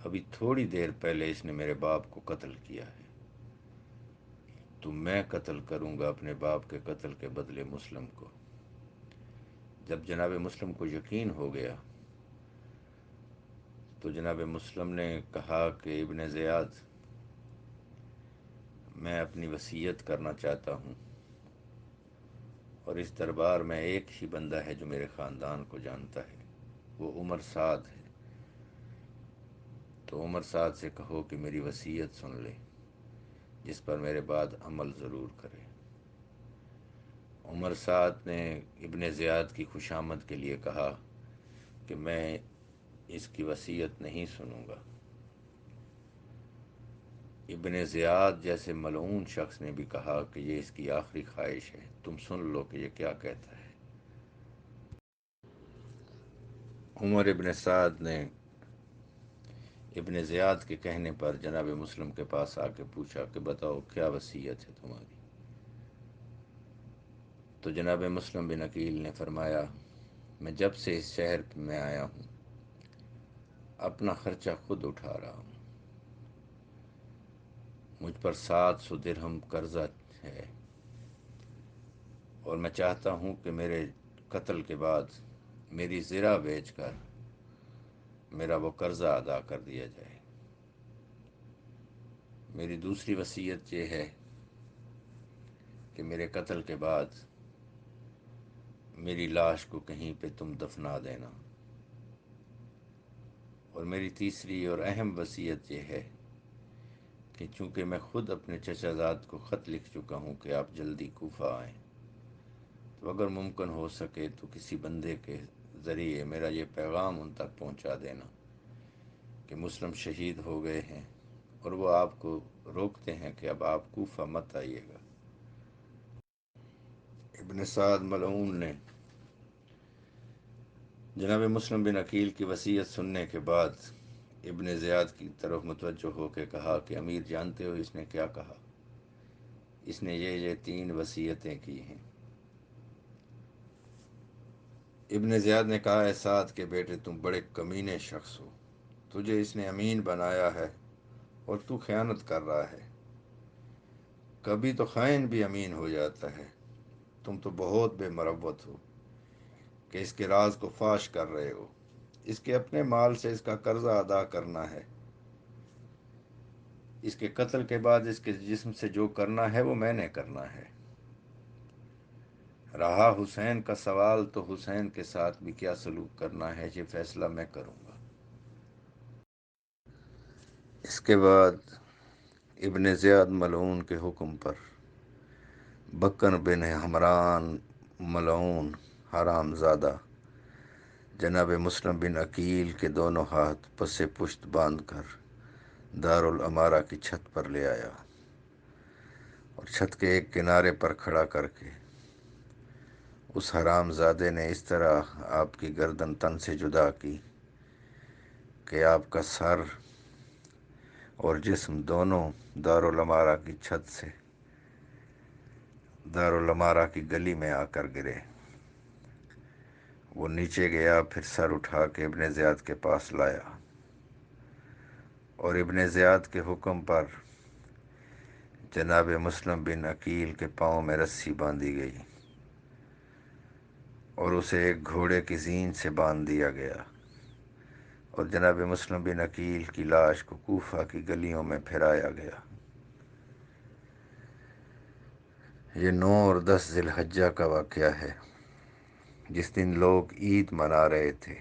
ابھی تھوڑی دیر پہلے اس نے میرے باپ کو قتل کیا ہے، تو میں قتل کروں گا اپنے باپ کے قتل کے بدلے مسلم کو۔ جب جناب مسلم کو یقین ہو گیا تو جناب مسلم نے کہا کہ ابن زیاد، میں اپنی وصیت کرنا چاہتا ہوں، اور اس دربار میں ایک ہی بندہ ہے جو میرے خاندان کو جانتا ہے، وہ عمر سعد ہے، تو عمر سعد سے کہو کہ میری وصیت سن لے، جس پر میرے بعد عمل ضرور کرے۔ عمر سعد نے ابن زیاد کی خوشامد کے لیے کہا کہ میں اس کی وصیت نہیں سنوں گا۔ ابن زیاد جیسے ملعون شخص نے بھی کہا کہ یہ اس کی آخری خواہش ہے، تم سن لو کہ یہ کیا کہتا ہے۔ عمر ابن سعد نے ابن زیاد کے کہنے پر جناب مسلم کے پاس آ کے پوچھا کہ بتاؤ کیا وصیت ہے تمہاری؟ تو جناب مسلم بن عقیل نے فرمایا، میں جب سے اس شہر میں آیا ہوں اپنا خرچہ خود اٹھا رہا ہوں، مجھ پر 700 درہم قرضہ ہے، اور میں چاہتا ہوں کہ میرے قتل کے بعد میری زرہ بیچ کر میرا وہ قرضہ ادا کر دیا جائے۔ میری دوسری وصیت یہ ہے کہ میرے قتل کے بعد میری لاش کو کہیں پہ تم دفنا دینا، اور میری تیسری اور اہم وصیت یہ ہے کہ چونکہ میں خود اپنے چچا زاد کو خط لکھ چکا ہوں کہ آپ جلدی کوفہ آئیں، تو اگر ممکن ہو سکے تو کسی بندے کے ذریعے میرا یہ پیغام ان تک پہنچا دینا کہ مسلم شہید ہو گئے ہیں، اور وہ آپ کو روکتے ہیں کہ اب آپ کوفہ مت آئیے گا۔ ابن سعد ملعون نے جناب مسلم بن عقیل کی وصیت سننے کے بعد ابن زیاد کی طرف متوجہ ہو کے کہا کہ امیر جانتے ہو اس نے کیا کہا؟ اس نے یہ 3 وصیتیں کی ہیں۔ ابن زیاد نے کہا اے سعد کے بیٹے، تم بڑے کمینے شخص ہو، تجھے اس نے امین بنایا ہے اور تو خیانت کر رہا ہے، کبھی تو خائن بھی امین ہو جاتا ہے، تم تو بہت بے مروت ہو کہ اس کے راز کو فاش کر رہے ہو، اس کے اپنے مال سے اس کا قرضہ ادا کرنا ہے، اس کے قتل کے بعد اس کے جسم سے جو کرنا ہے وہ میں نے کرنا ہے، رہا حسین کا سوال تو حسین کے ساتھ بھی کیا سلوک کرنا ہے یہ فیصلہ میں کروں گا۔ اس کے بعد ابن زیاد ملعون کے حکم پر بکر بن حمران ملعون حرام زادہ جناب مسلم بن عقیل کے دونوں ہاتھ پس پشت باندھ کر دارالامارہ کی چھت پر لے آیا، اور چھت کے ایک کنارے پر کھڑا کر کے اس حرام زادے نے اس طرح آپ کی گردن تن سے جدا کی کہ آپ کا سر اور جسم دونوں دارالامارہ کی چھت سے دارالامارہ کی گلی میں آ کر گرے۔ وہ نیچے گیا، پھر سر اٹھا کے ابن زیاد کے پاس لایا، اور ابن زیاد کے حکم پر جناب مسلم بن عقیل کے پاؤں میں رسی باندھی گئی اور اسے ایک گھوڑے کی زین سے باندھ دیا گیا، اور جناب مسلم بن عقیل کی لاش کو کوفہ کی گلیوں میں پھیرایا گیا۔ یہ 9 اور 10 ذی الحجہ کا واقعہ ہے، جس دن لوگ عید منا رہے تھے۔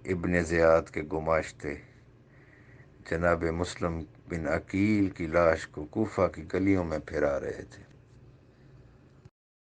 ابن زیاد کے گماشتے جناب مسلم بن عقیل کی لاش کو کوفہ کی گلیوں میں پھرا رہے تھے۔